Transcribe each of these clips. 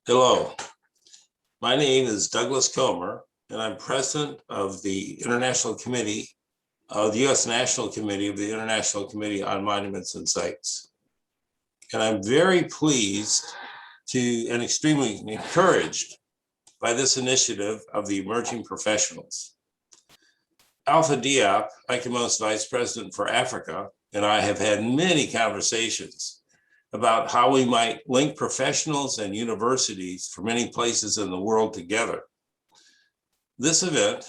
Hello, my name is Douglas Comer, and I'm president of the International Committee of the U.S. National Committee of the International Committee on Monuments and Sites. And I'm very pleased and extremely encouraged by this initiative of the emerging professionals. Alpha Diop, ICOMOS Vice President for Africa, and I have had many conversations about how we might link professionals and universities from many places in the world together. This event,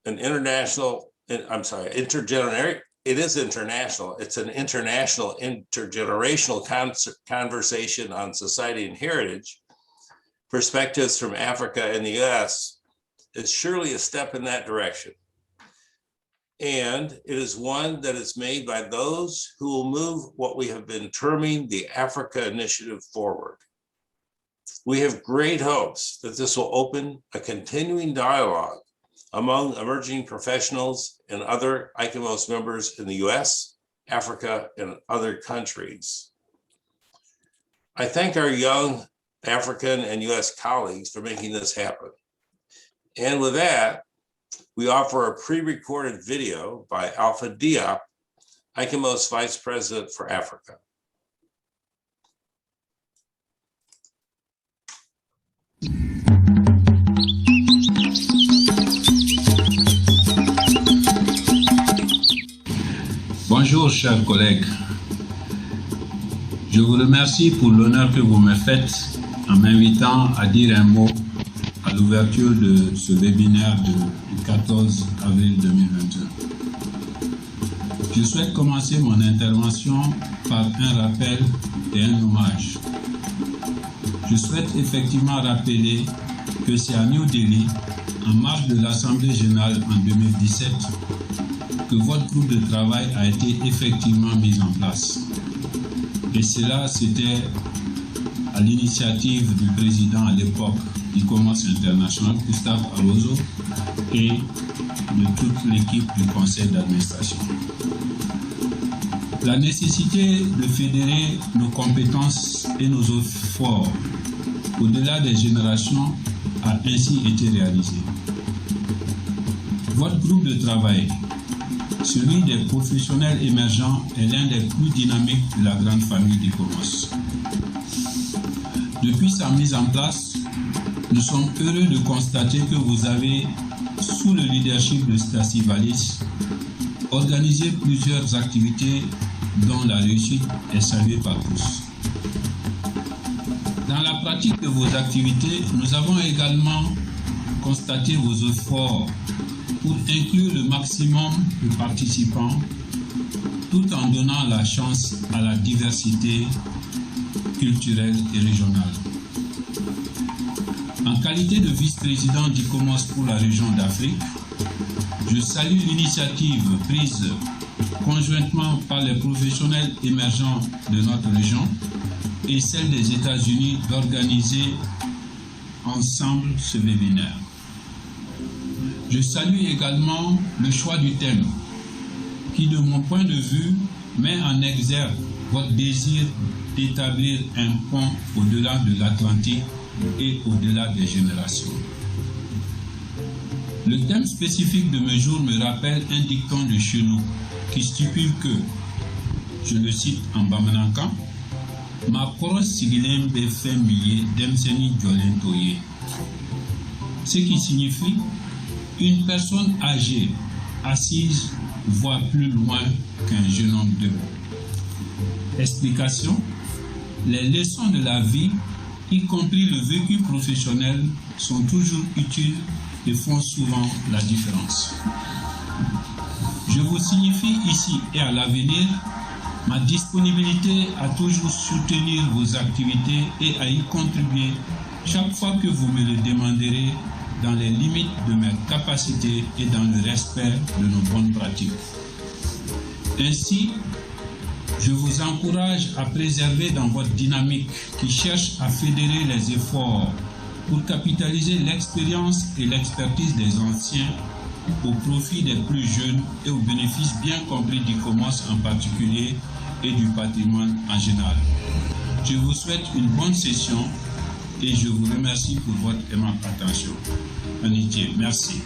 intergenerational, it is international. It's an international intergenerational conversation on society and heritage. Perspectives from Africa and the U.S. is surely a step in that direction. And it is one that is made by those who will move what we have been terming the Africa Initiative forward. We have great hopes that this will open a continuing dialogue among emerging professionals and other ICOMOS members in the US, Africa, and other countries. I thank our young African and US colleagues for making this happen. And with that, we offer a pre-recorded video by Alpha Diop, ICOMOS Vice President for Africa. Bonjour, chers collègues. Je vous remercie pour l'honneur que vous me faites en m'invitant à dire un mot à l'ouverture de ce webinaire du 14 avril 2022. Je souhaite commencer mon intervention par un rappel et un hommage. Je souhaite effectivement rappeler que c'est à New Delhi, en marge de l'Assemblée générale en 2017, que votre groupe de travail a été effectivement mis en place. Et cela, c'était à l'initiative du président à l'époque ICOMOS International, Gustave Arroso, et de toute l'équipe du conseil d'administration. La nécessité de fédérer nos compétences et nos efforts au-delà des générations a ainsi été réalisée. Votre groupe de travail, celui des professionnels émergents, est l'un des plus dynamiques de la grande famille d'ICOMOS. Depuis sa mise en place, nous sommes heureux de constater que vous avez, sous le leadership de Stacy Wallis, organisé plusieurs activités dont la réussite est saluée par tous. Dans la pratique de vos activités, nous avons également constaté vos efforts pour inclure le maximum de participants tout en donnant la chance à la diversité culturelle et régionale. En qualité de vice-président d'ICOMOS pour la région d'Afrique, je salue l'initiative prise conjointement par les professionnels émergents de notre région et celle des États-Unis d'organiser ensemble ce webinaire. Je salue également le choix du thème qui, de mon point de vue, met en exergue votre désir d'établir un pont au-delà de l'Atlantique et au-delà des générations. Le thème spécifique de mes jours me rappelle un dicton de chez nous qui stipule que, je le cite en Bamanankan, « Ma koros sigilembe femiye demseni jolentoye », ce qui signifie une personne âgée assise voit plus loin qu'un jeune homme debout. Explication: les leçons de la vie, y compris le vécu professionnel, sont toujours utiles et font souvent la différence. Je vous signifie ici et à l'avenir ma disponibilité à toujours soutenir vos activités et à y contribuer chaque fois que vous me le demanderez dans les limites de mes capacités et dans le respect de nos bonnes pratiques. Ainsi, je vous encourage à préserver dans votre dynamique qui cherche à fédérer les efforts pour capitaliser l'expérience et l'expertise des anciens au profit des plus jeunes et au bénéfice bien compris d'ICOMOS en particulier et du patrimoine en général. Je vous souhaite une bonne session et je vous remercie pour votre aimable attention. Amitié, merci.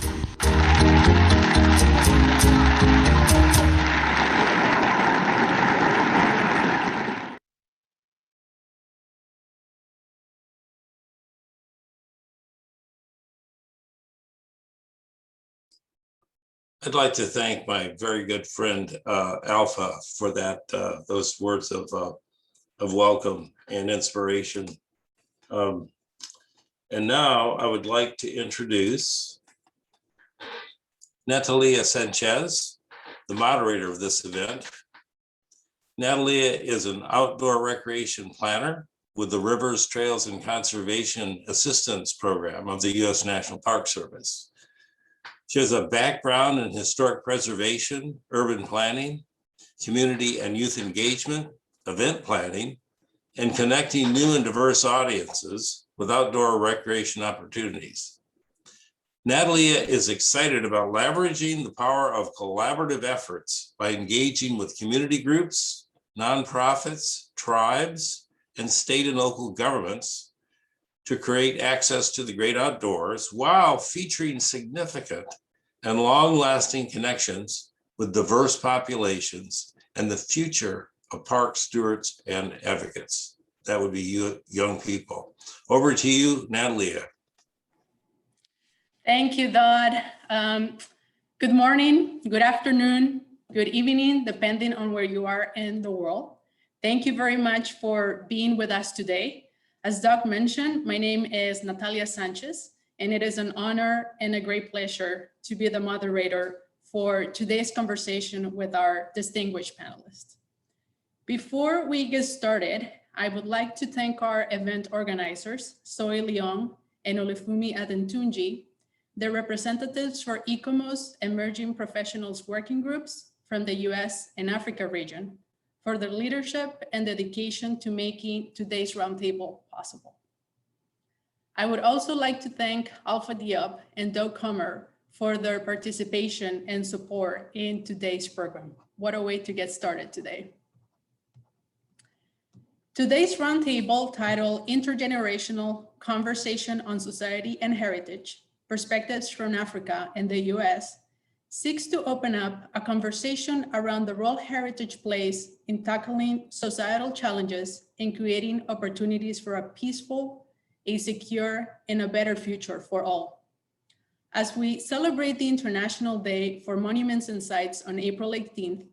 I'd like to thank my very good friend Alpha for that those words of welcome and inspiration. And now I would like to introduce Natalia Sanchez, the moderator of this event. Natalia is an outdoor recreation planner with the Rivers, Trails, and Conservation Assistance Program of the U.S. National Park Service. She has a background in historic preservation, urban planning, community and youth engagement, event planning, and connecting new and diverse audiences with outdoor recreation opportunities. Natalia is excited about leveraging the power of collaborative efforts by engaging with community groups, nonprofits, tribes, and state and local governments to create access to the great outdoors while featuring significant and long-lasting connections with diverse populations and the future of park stewards and advocates. That would be you, young people. Over to you, Natalia. Thank you, Dodd. Good morning, good afternoon, good evening, depending on where you are in the world. Thank you very much for being with us today. As Doug mentioned, my name is Natalia Sanchez, and it is an honor and a great pleasure to be the moderator for today's conversation with our distinguished panelists. Before we get started, I would like to thank our event organizers, Zoe Leong and Olufumi Adentunji, the representatives for ICOMOS Emerging Professionals Working Groups from the US and Africa region, for their leadership and dedication to making today's roundtable possible. I would also like to thank Alpha Diop and Doug Comer for their participation and support in today's program. What a way to get started today. Today's roundtable, titled Intergenerational Conversation on Society and Heritage, Perspectives from Africa and the US, seeks to open up a conversation around the role heritage plays in tackling societal challenges and creating opportunities for a peaceful, a secure, and a better future for all. As we celebrate the International Day for Monuments and Sites on April 18th,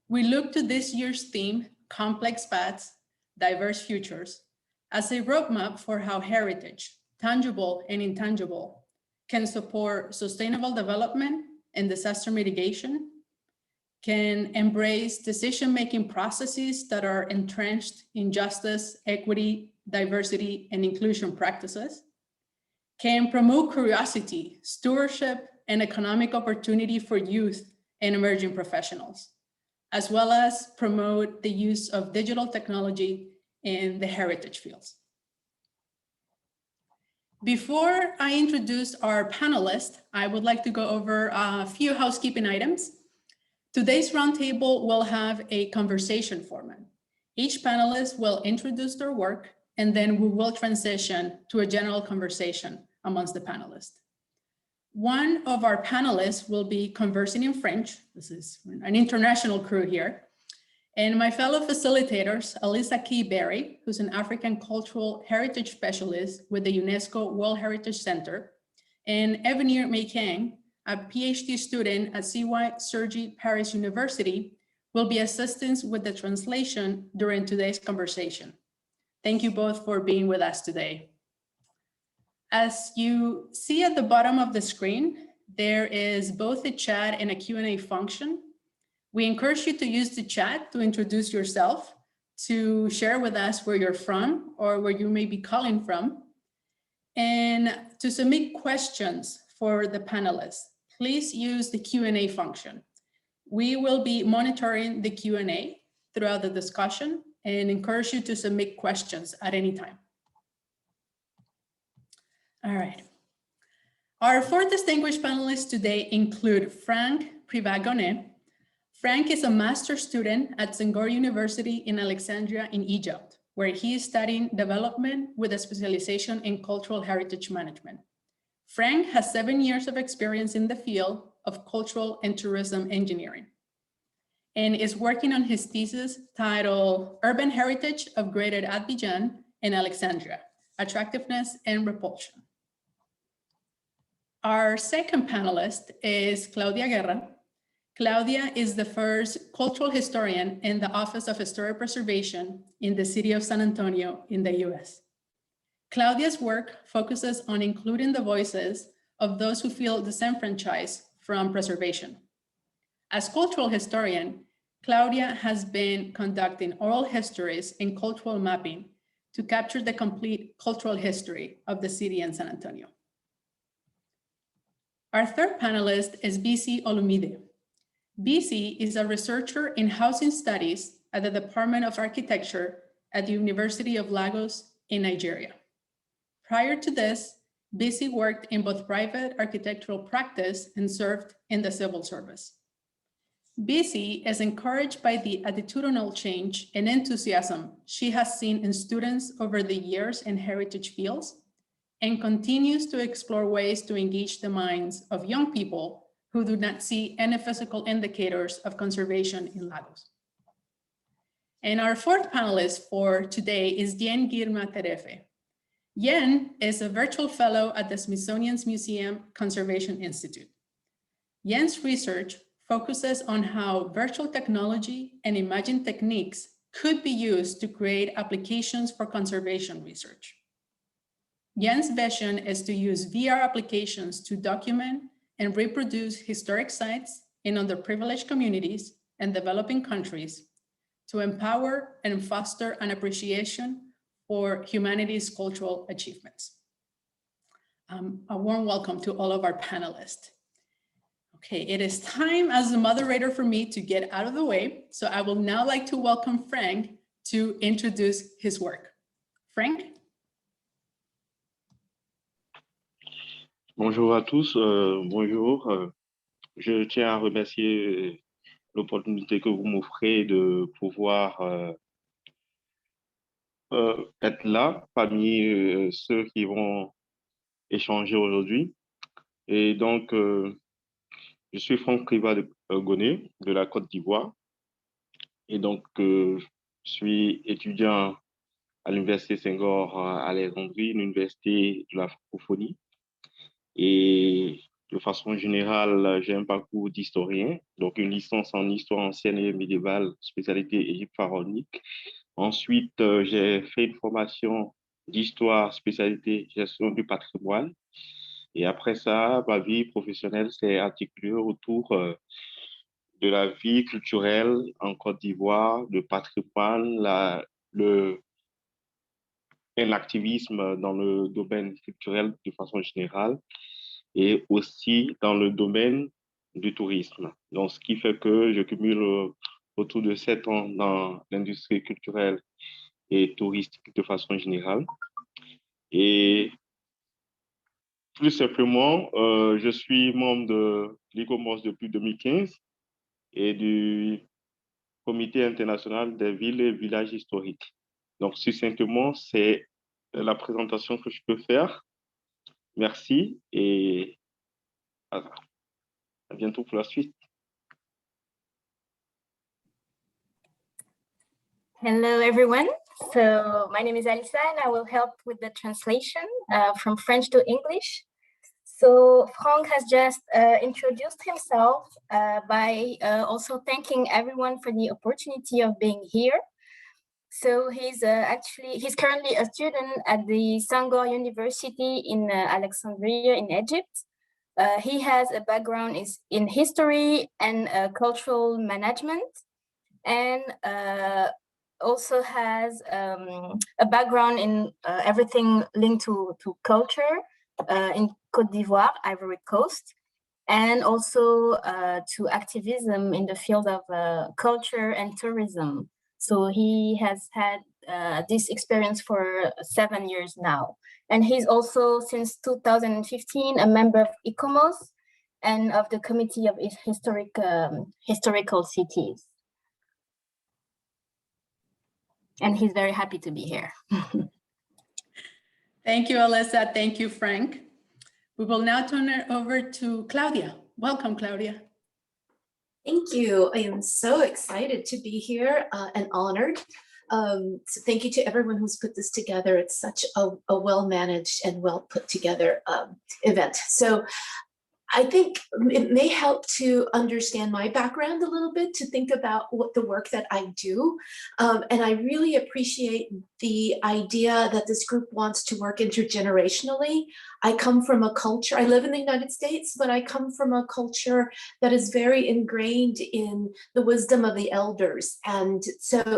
we look to this year's theme, Complex Paths, Diverse Futures, as a roadmap for how heritage, tangible and intangible, can support sustainable development and disaster mitigation, can embrace decision-making processes that are entrenched in justice, equity, diversity, and inclusion practices, can promote curiosity, stewardship, and economic opportunity for youth and emerging professionals, as well as promote the use of digital technology in the heritage fields. Before I introduce our panelists, I would like to go over a few housekeeping items. Today's roundtable will have a conversation format. Each panelist will introduce their work, and then we will transition to a general conversation amongst the panelists. One of our panelists will be conversing in French. This is an international crew here. And my fellow facilitators, Alyssa Key Berry, who's an African cultural heritage specialist with the UNESCO World Heritage Center, and Evanir Meikang, a PhD student at CY Sergi Paris University, will be assisting with the translation during today's conversation. Thank you both for being with us today. As you see at the bottom of the screen, there is both a chat and a Q&A function. We encourage you to use the chat to introduce yourself, to share with us where you're from or where you may be calling from, and to submit questions for the panelists. Please use the Q&A function. We will be monitoring the Q&A throughout the discussion and encourage you to submit questions at any time. All right. Our four distinguished panelists today include Frank Privagone. Frank is a master's student at Senghor University in Alexandria in Egypt, where he is studying development with a specialization in cultural heritage management. Frank has 7 years of experience in the field of cultural and tourism engineering and is working on his thesis titled Urban Heritage of Greater Abidjan and Alexandria, Attractiveness and Repulsion. Our second panelist is Claudia Guerra. Claudia is the first cultural historian in the Office of Historic Preservation in the city of San Antonio in the US. Claudia's work focuses on including the voices of those who feel disenfranchised from preservation. As cultural historian, Claudia has been conducting oral histories and cultural mapping to capture the complete cultural history of the city in San Antonio. Our third panelist is Bisi Olumide. Bisi is a researcher in housing studies at the Department of Architecture at the University of Lagos in Nigeria. Prior to this, Bisi worked in both private architectural practice and served in the civil service. Bisi is encouraged by the attitudinal change and enthusiasm she has seen in students over the years in heritage fields and continues to explore ways to engage the minds of young people who do not see any physical indicators of conservation in Lagos. And our fourth panelist for today is Yen Girma Terefe. Yen is a virtual fellow at the Smithsonian's Museum Conservation Institute. Yen's research focuses on how virtual technology and imaging techniques could be used to create applications for conservation research. Yen's vision is to use VR applications to document and reproduce historic sites in underprivileged communities and developing countries to empower and foster an appreciation for humanity's cultural achievements. A warm welcome to all of our panelists. Okay, it is time as the moderator for me to get out of the way. So I will now like to welcome Frank to introduce his work. Frank? Bonjour à tous, bonjour. Je tiens à remercier l'opportunité que vous m'offrez de pouvoir être là parmi ceux qui vont échanger aujourd'hui. Et donc, je suis Franck Privagone de la Côte d'Ivoire. Et donc, je suis étudiant à l'Université Senghor à Alexandrie, l'Université de la francophonie. Et de façon générale, j'ai un parcours d'historien, donc une licence en histoire ancienne et médiévale, spécialité Égypte pharaonique. Ensuite, j'ai fait une formation d'histoire, spécialité gestion du patrimoine. Et après ça, ma vie professionnelle s'est articulée autour de la vie culturelle en Côte d'Ivoire, de patrimoine, l'activisme dans le domaine culturel de façon générale et aussi dans le domaine du tourisme. Donc, ce qui fait que je cumule autour de 7 ans dans l'industrie culturelle et touristique de façon générale. Et plus simplement, je suis membre de l'ICOMOS depuis 2015 et du Comité international des villes et villages historiques. Donc, succinctement, c'est la présentation que je peux faire. Merci et à bientôt pour la suite. Hello, everyone. So my name is Alisa and I will help with the translation from French to English. So Franck has just introduced himself by also thanking everyone for the opportunity of being here. So he's currently a student at the Senghor University in Alexandria in Egypt. He has a background in history and cultural management, and also has a background in everything linked to culture in Côte d'Ivoire, Ivory Coast, and also to activism in the field of culture and tourism. So he has had this experience for 7 years now. And he's also, since 2015, a member of ICOMOS and of the Committee of Historical Cities. And he's very happy to be here. Thank you, Alyssa. Thank you, Frank. We will now turn it over to Claudia. Welcome, Claudia. Thank you. I am so excited to be here and honored. So thank you to everyone who's put this together. It's such a well-managed and well put together event. So I think it may help to understand my background a little bit, to think about what the work that I do. And I really appreciate the idea that this group wants to work intergenerationally. I come from a culture, I live in the United States, but I come from a culture that is very ingrained in the wisdom of the elders. And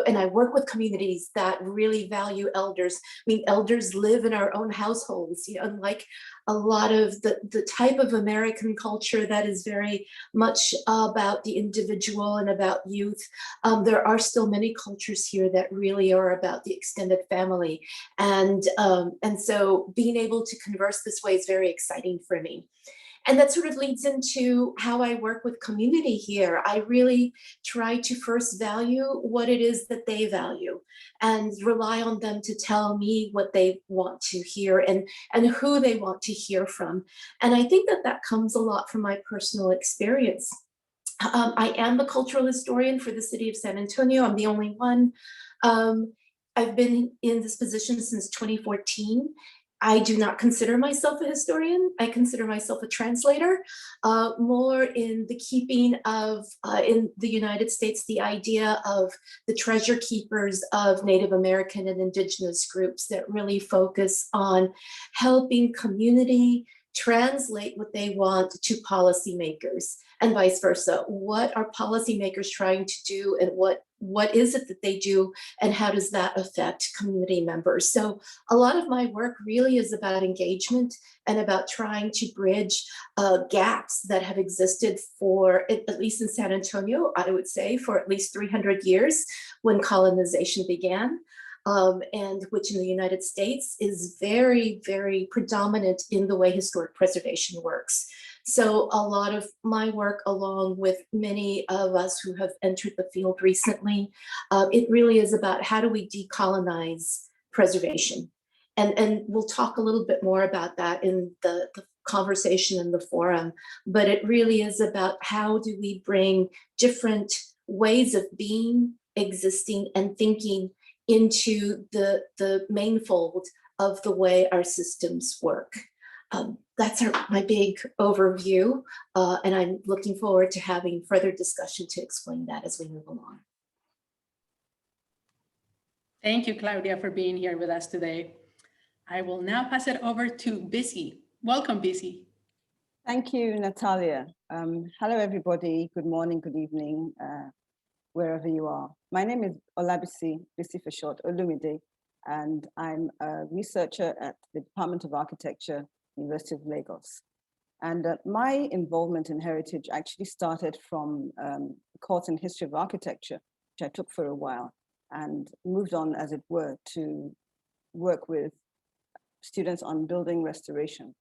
I work with communities that really value elders. I mean, elders live in our own households, unlike a lot of the type of American culture that is very much about the individual and about youth. There are still many cultures here that really are about the extended family. And so being able to converse this way is very exciting for me. And that sort of leads into how I work with community here. I really try to first value what it is that they value and rely on them to tell me what they want to hear and who they want to hear from. And I think that comes a lot from my personal experience. I am the cultural historian for the city of San Antonio. I'm the only one. I've been in this position since 2014. I do not consider myself a historian. I consider myself a translator, more in the keeping of, in the United States, the idea of the treasure keepers of Native American and indigenous groups that really focus on helping community translate what they want to policymakers and vice versa. What are policymakers trying to do, and what is it that they do, and how does that affect community members? So a lot of my work really is about engagement and about trying to bridge gaps that have existed for, at least in San Antonio, I would say, for at least 300 years when colonization began. And which in the United States is very, very predominant in the way historic preservation works. So a lot of my work, along with many of us who have entered the field recently, it really is about how do we decolonize preservation. And we'll talk a little bit more about that in the conversation in the forum, but it really is about how do we bring different ways of being, existing, and thinking into the main fold of the way our systems work. That's my big overview, and I'm looking forward to having further discussion to explain that as we move along. Thank you, Claudia, for being here with us today. I will now pass it over to Busy. Welcome, Busy. Thank you, Natalia. Hello, everybody. Good morning, good evening, wherever you are. My name is Olabisi, Bisi for short, Olumide, and I'm a researcher at the Department of Architecture, University of Lagos. And my involvement in heritage actually started from a course in history of architecture, which I took for a while, and moved on, as it were, to work with students on building restoration.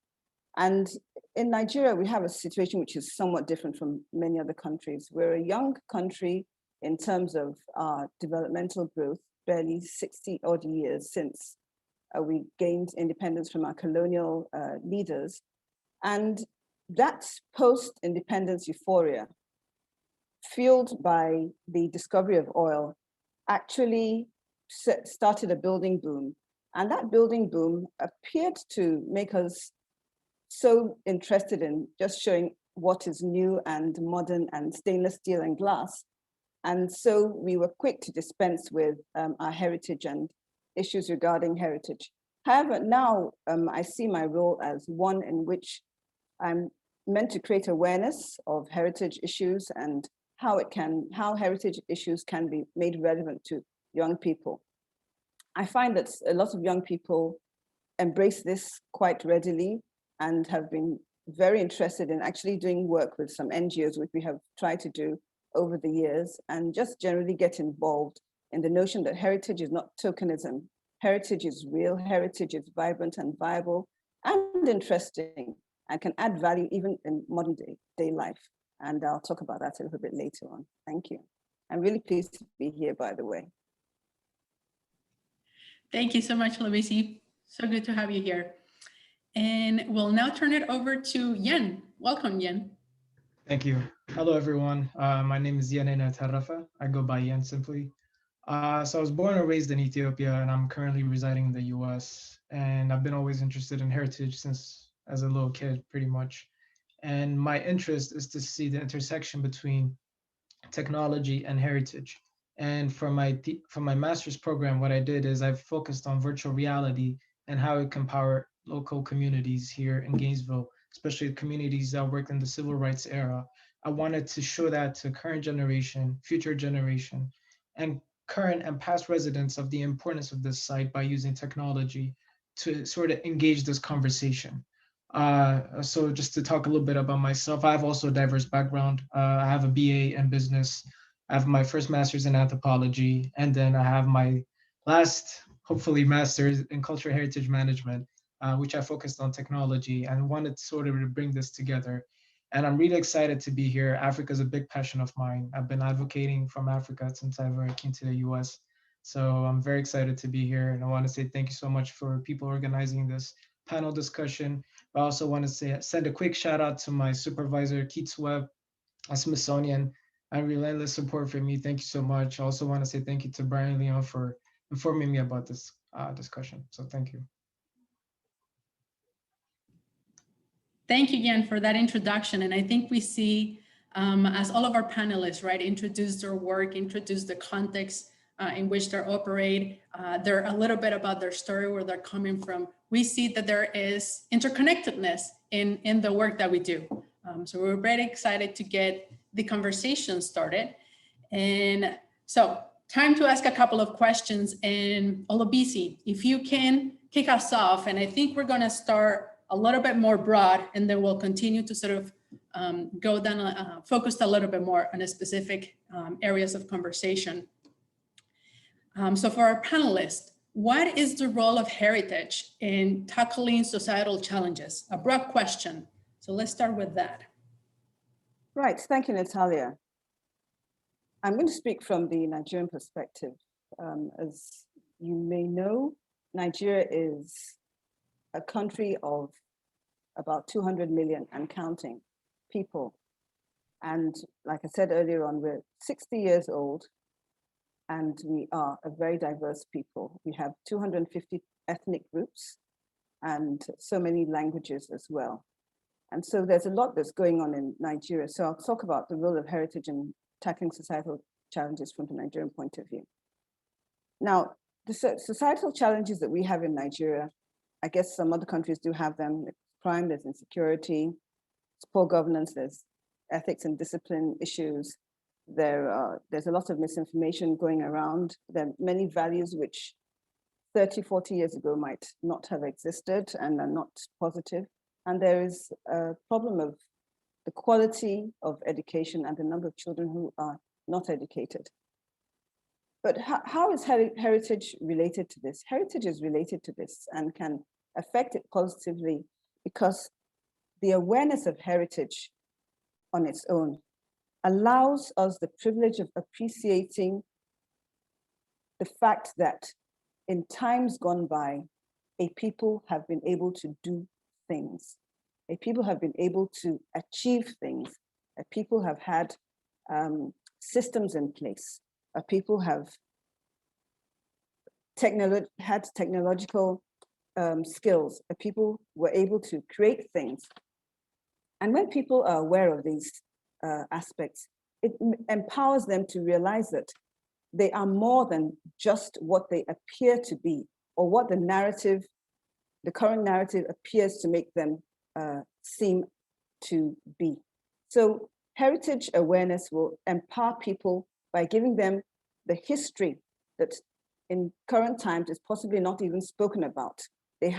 And in Nigeria, we have a situation which is somewhat different from many other countries. We're a young country in terms of our developmental growth, barely 60 odd years since we gained independence from our colonial leaders. And that post-independence euphoria, fueled by the discovery of oil, actually started a building boom. And that building boom appeared to make us so interested in just showing what is new and modern and stainless steel and glass. And so we were quick to dispense with our heritage and issues regarding heritage. However, now I see my role as one in which I'm meant to create awareness of heritage issues and how heritage issues can be made relevant to young people. I find that a lot of young people embrace this quite readily and have been very interested in actually doing work with some NGOs, which we have tried to do over the years, and just generally get involved in the notion that heritage is not tokenism. Heritage is real, heritage is vibrant and viable and interesting and can add value even in modern day life. And I'll talk about that a little bit later on. Thank you. I'm really pleased to be here, by the way. Thank you so much, Olabisi. So good to have you here. And we'll now turn it over to Yen. Welcome, Yen. Thank you. Hello, everyone. My name is Yanena Tarafa. I go by Yen simply. So I was born and raised in Ethiopia, and I'm currently residing in the US. And I've been always interested in heritage since as a little kid, pretty much. And my interest is to see the intersection between technology and heritage. And for my master's program, what I did is I focused on virtual reality and how it can power local communities here in Gainesville, especially communities that worked in the civil rights era. I wanted to show that to current generation, future generation, and current and past residents of the importance of this site by using technology to sort of engage this conversation. So just to talk a little bit about myself, I have also a diverse background. I have a BA in business. I have my first master's in anthropology, and then I have my last, hopefully, master's in cultural heritage management, which I focused on technology and wanted sort of to bring this together. And I'm really excited to be here. Africa is a big passion of mine. I've been advocating from Africa since I came to the US. So I'm very excited to be here. And I want to say thank you so much for people organizing this panel discussion. I also want to send a quick shout out to my supervisor, Keats Webb, at Smithsonian, and relentless support for me. Thank you so much. I also want to say thank you to Brian Leon for informing me about this discussion. So thank you. Thank you again for that introduction. And I think we see, as all of our panelists, right, introduce their work, introduce the context in which they operate, they're a little bit about their story, where they're coming from. We see that there is interconnectedness in the work that we do. So we're very excited to get the conversation started. And so time to ask a couple of questions. And Olabisi, if you can kick us off, and I think we're gonna start a little bit more broad, and then we'll continue to sort of go down, focused a little bit more on a specific areas of conversation. So for our panelists, what is the role of heritage in tackling societal challenges? A broad question. So let's start with that. Right, thank you, Natalia. I'm going to speak from the Nigerian perspective. As you may know, Nigeria is a country of about 200 million and counting people. And like I said earlier on, we're 60 years old, and we are a very diverse people. We have 250 ethnic groups and so many languages as well. And so there's a lot that's going on in Nigeria. So I'll talk about the role of heritage in tackling societal challenges from the Nigerian point of view. Now, the societal challenges that we have in Nigeria, I guess some other countries do have them. There's crime, there's insecurity, there's poor governance, there's ethics and discipline issues. There's a lot of misinformation going around. There are many values which 30, 40 years ago might not have existed and are not positive. And there is a problem of the quality of education and the number of children who are not educated. But how is heritage related to this? Heritage is related to this and can affect it positively because the awareness of heritage on its own allows us the privilege of appreciating the fact that in times gone by, a people have been able to do things. A people have been able to achieve things. A people have had systems in place. A people have had technological skills. A people were able to create things. And when people are aware of these aspects, it empowers them to realize that they are more than just what they appear to be, or what the narrative, the current narrative appears to make them seem to be. So heritage awareness will empower people by giving them the history that in current times is possibly not even spoken about. They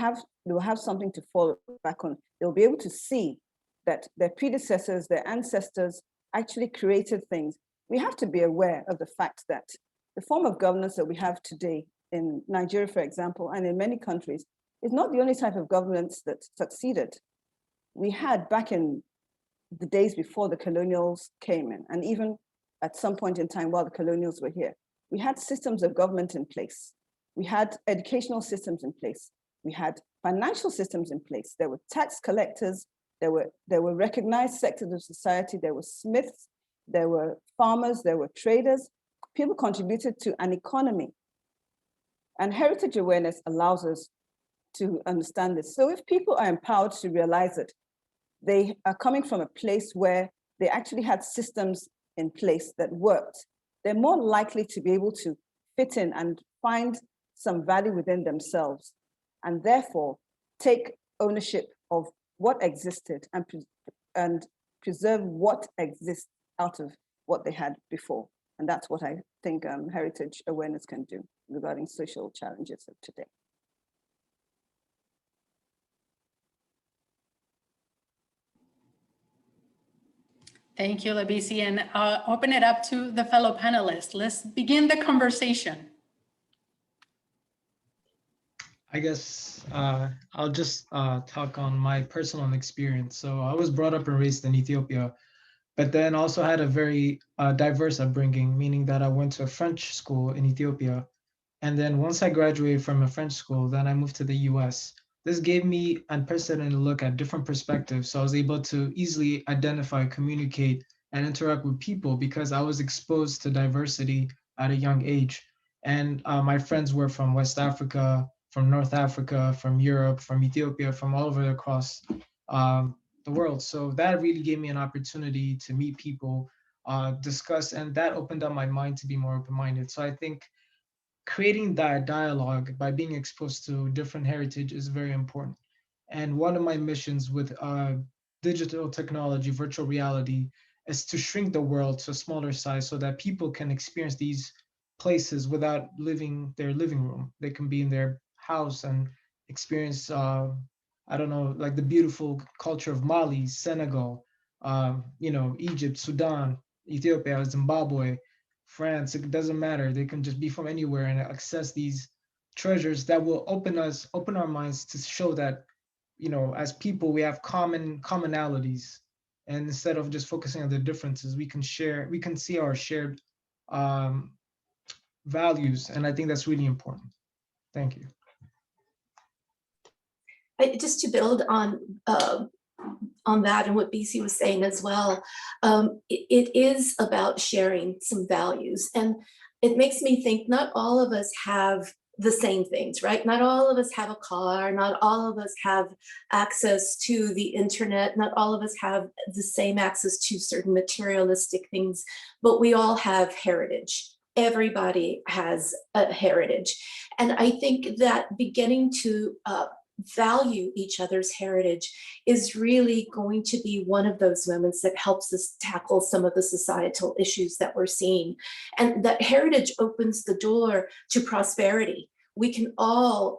will have something to fall back on. They'll be able to see that their predecessors, their ancestors actually created things. We have to be aware of the fact that the form of governance that we have today in Nigeria, for example, and in many countries, is not the only type of governance that succeeded. We had back in the days before the colonials came in, and even at some point in time while the colonials were here, we had systems of government in place. We had educational systems in place. We had financial systems in place. There were tax collectors. There were recognized sectors of society. There were smiths. There were farmers. There were traders. People contributed to an economy. And heritage awareness allows us to understand this. So if people are empowered to realize it, they are coming from a place where they actually had systems in place that worked, they're more likely to be able to fit in and find some value within themselves, and therefore take ownership of what existed and preserve what exists out of what they had before. And that's what I think heritage awareness can do regarding social challenges of today. Thank you, Labisi, and open it up to the fellow panelists. Let's begin the conversation. I guess I'll just talk on my personal experience. So I was brought up and raised in Ethiopia, but then also had a very diverse upbringing, meaning that I went to a French school in Ethiopia. And then once I graduated from a French school, then I moved to the US. This gave me an unprecedented look at different perspectives. So I was able to easily identify, communicate, and interact with people because I was exposed to diversity at a young age. And my friends were from West Africa, from North Africa, from Europe, from Ethiopia, from all over across the world. So that really gave me an opportunity to meet people, discuss, and that opened up my mind to be more open-minded. So I think creating that dialogue by being exposed to different heritage is very important. And one of my missions with digital technology, virtual reality, is to shrink the world to a smaller size so that people can experience these places without leaving their living room. They can be in their house and experience, I don't know, like the beautiful culture of Mali, Senegal, Egypt, Sudan, Ethiopia, Zimbabwe, France, it doesn't matter. They can just be from anywhere and access these treasures that will open our minds to show that, as people, we have commonalities. And instead of just focusing on the differences, we can see our shared values. And I think that's really important. Thank you. Just to build on that and what BC was saying as well, it is about sharing some values. And it makes me think not all of us have the same things, right? Not all of us have a car, not all of us have access to the internet, not all of us have the same access to certain materialistic things, but we all have heritage. Everybody has a heritage. And I think that beginning to value each other's heritage is really going to be one of those moments that helps us tackle some of the societal issues that we're seeing. And that heritage opens the door to prosperity. We can all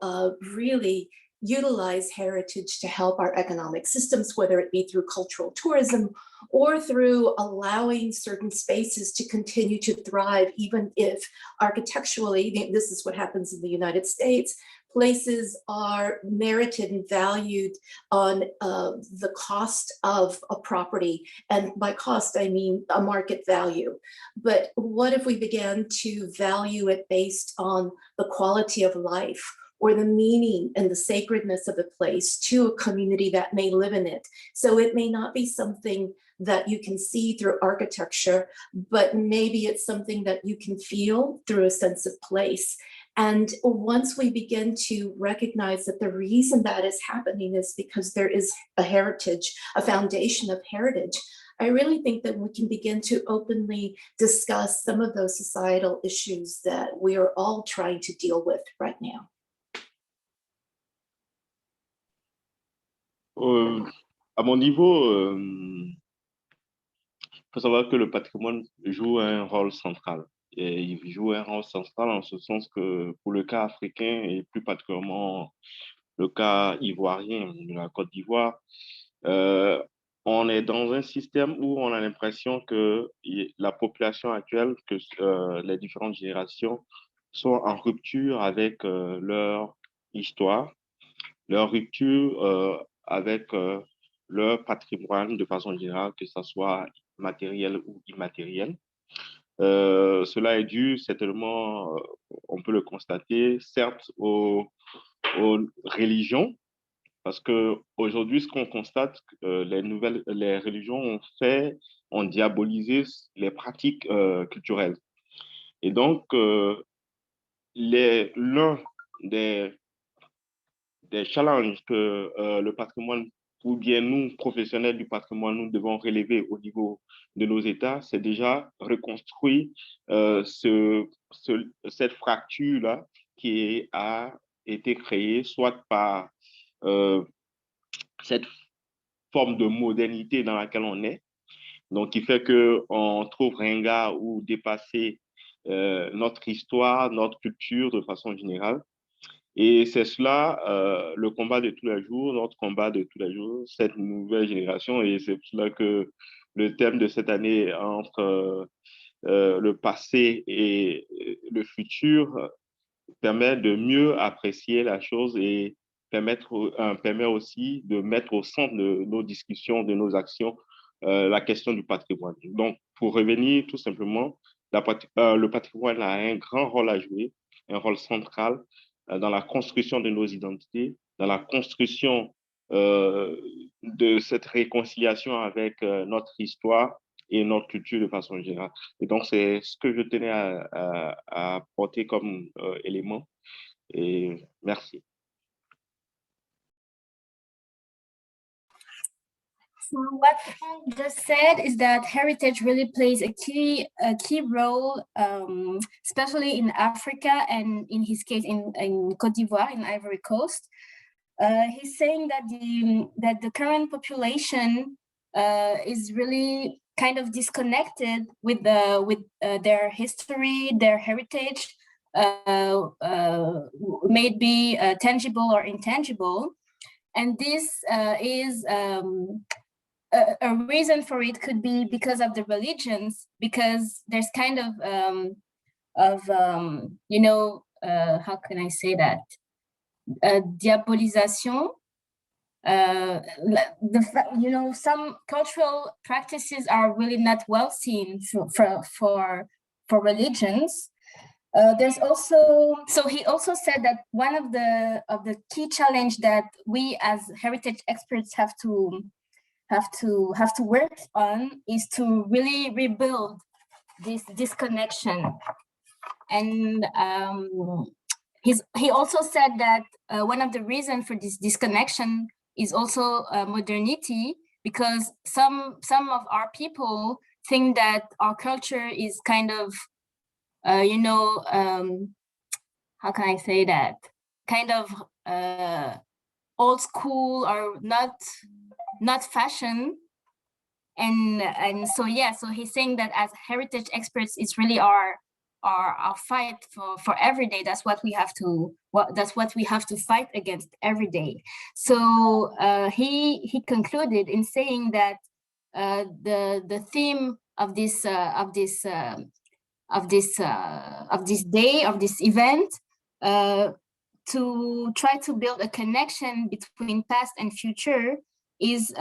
really utilize heritage to help our economic systems, whether it be through cultural tourism or through allowing certain spaces to continue to thrive, even if architecturally, this is what happens in the United States, places are merited and valued on the cost of a property. And by cost, I mean a market value. But what if we began to value it based on the quality of life or the meaning and the sacredness of the place to a community that may live in it? So it may not be something that you can see through architecture, but maybe it's something that you can feel through a sense of place. And once we begin to recognize that the reason that is happening is because there is a heritage, a foundation of heritage, I really think that we can begin to openly discuss some of those societal issues that we are all trying to deal with right now. À mon niveau, il faut savoir que le patrimoine joue un rôle central. Et il joue un rôle central en ce sens que pour le cas africain et plus particulièrement le cas ivoirien de la Côte d'Ivoire, on est dans un système où on a l'impression que la population actuelle, que les différentes générations sont en rupture avec leur histoire, leur rupture avec leur patrimoine de façon générale, que ce soit matériel ou immatériel. Cela est dû certainement, on peut le constater, certes aux religions, parce qu'aujourd'hui, ce qu'on constate, les religions ont diabolisé les pratiques culturelles. Et donc, l'un des challenges que le patrimoine, ou bien nous, professionnels du patrimoine, nous devons relever au niveau de nos États, c'est déjà reconstruire cette fracture-là qui a été créée soit par cette forme de modernité dans laquelle on est, donc qui fait qu'on trouve ringard ou dépasser notre histoire, notre culture de façon générale. Et c'est cela, le combat de tous les jours, notre combat de tous les jours, cette nouvelle génération. Et c'est pour cela que le thème de cette année entre le passé et le futur permet de mieux apprécier la chose et permet aussi de mettre au centre de nos discussions, de nos actions, la question du patrimoine. Donc, pour revenir tout simplement, le patrimoine a un grand rôle à jouer, un rôle central dans la construction de nos identités, dans la construction de cette réconciliation avec notre histoire et notre culture de façon générale. Et donc, c'est ce que je tenais à apporter comme élément. Et merci. So what Frank just said is that heritage really plays a key role, especially in Africa and in his case in Côte d'Ivoire, in Ivory Coast. He's saying that the current population is really kind of disconnected with their history, their heritage, may it be tangible or intangible, and this is a reason for it could be because of the religions, because there's kind of how can I say that? Diabolisation. Some cultural practices are really not well seen for religions. There's also, so he also said that one of the key challenge that we as heritage experts have to work on is to really rebuild this disconnection. And he also said that one of the reasons for this disconnection is also modernity, because some of our people think that our culture is kind of, how can I say that? Kind of old school or not fashion. And so, yeah, so he's saying that as heritage experts, it's really our fight for every day. That's what we have to fight against every day. So he concluded in saying that the theme of this day, of this event, to try to build a connection between past and future is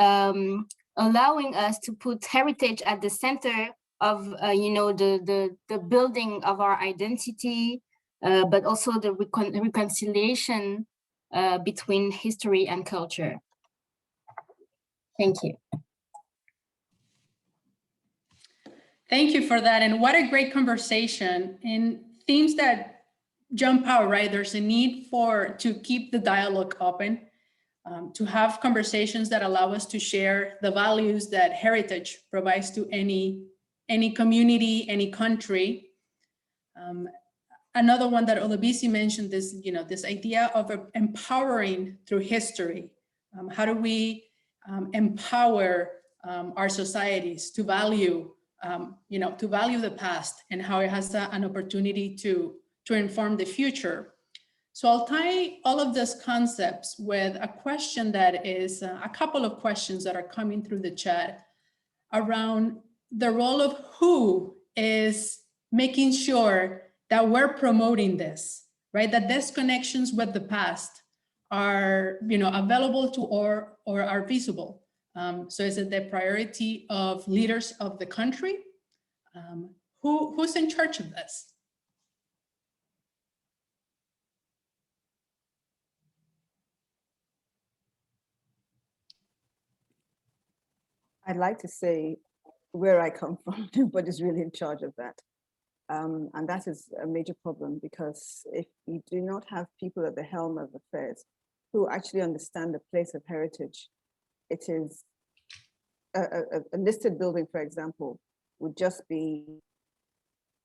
allowing us to put heritage at the center of the building of our identity, but also the reconciliation between history and culture. Thank you. Thank you for that. And what a great conversation, and themes that jump out, right? There's a need to keep the dialogue open, to have conversations that allow us to share the values that heritage provides to any community, any country. Another one that Olabisi mentioned is, this idea of empowering through history. How do we empower our societies to value, to value the past, and how it has an opportunity to inform the future? So I'll tie all of these concepts with a question that is a couple of questions that are coming through the chat around the role of who is making sure that we're promoting this, right? That these connections with the past are, available to or are visible. So is it the priority of leaders of the country? Who's in charge of this? I'd like to say where I come from, nobody's really in charge of that. And that is a major problem, because if you do not have people at the helm of affairs who actually understand the place of heritage, it is a listed building, for example, would just be,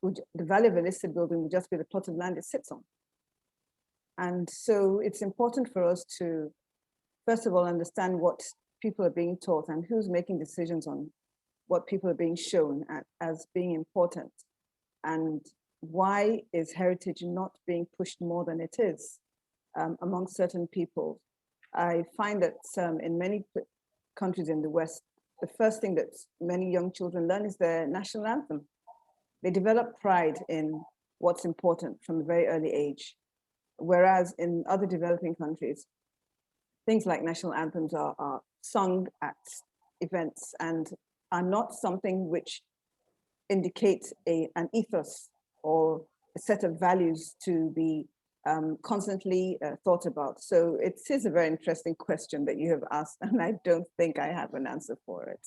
the value of a listed building would just be the plot of land it sits on. And so it's important for us to, first of all, understand what people are being taught and who's making decisions on what people are being shown as being important. And why is heritage not being pushed more than it is among certain people? I find that in many countries in the West, the first thing that many young children learn is their national anthem. They develop pride in what's important from a very early age. Whereas in other developing countries, things like national anthems are sung at events and are not something which indicates an ethos or a set of values to be constantly thought about. So it is a very interesting question that you have asked, and I don't think I have an answer for it.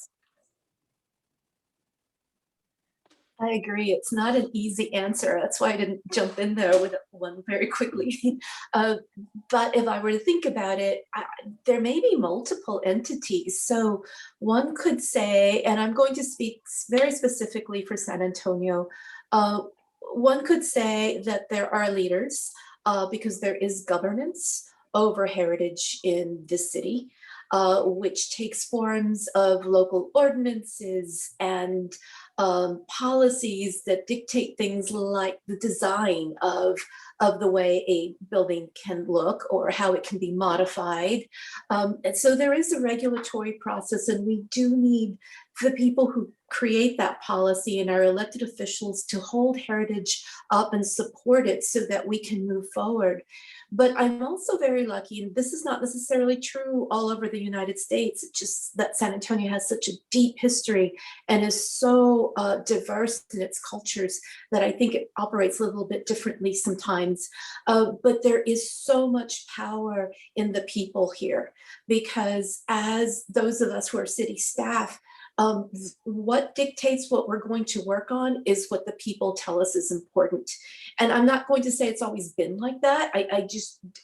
I agree. It's not an easy answer. That's why I didn't jump in there with one very quickly. But if I were to think about it, there may be multiple entities. So one could say, and I'm going to speak very specifically for San Antonio, one could say that there are leaders because there is governance over heritage in this city, which takes forms of local ordinances and policies that dictate things like the design of the way a building can look or how it can be modified. And so there is a regulatory process, and we do need the people who create that policy and our elected officials to hold heritage up and support it so that we can move forward. But I'm also very lucky, and this is not necessarily true all over the United States, it's just that San Antonio has such a deep history and is so diverse in its cultures that I think it operates a little bit differently sometimes. But there is so much power in the people here, because as those of us who are city staff, what dictates what we're going to work on is what the people tell us is important. And I'm not going to say it's always been like that. I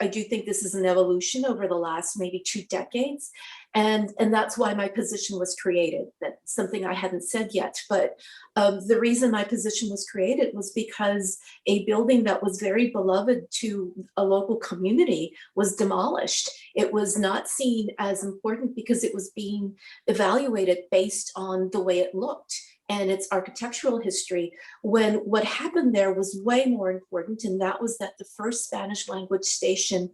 do think this is an evolution over the last maybe 2 decades. And that's why my position was created. That's something I hadn't said yet, but the reason my position was created was because a building that was very beloved to a local community was demolished. It was not seen as important because it was being evaluated based on the way it looked and its architectural history, when what happened there was way more important, and that was that the first Spanish language station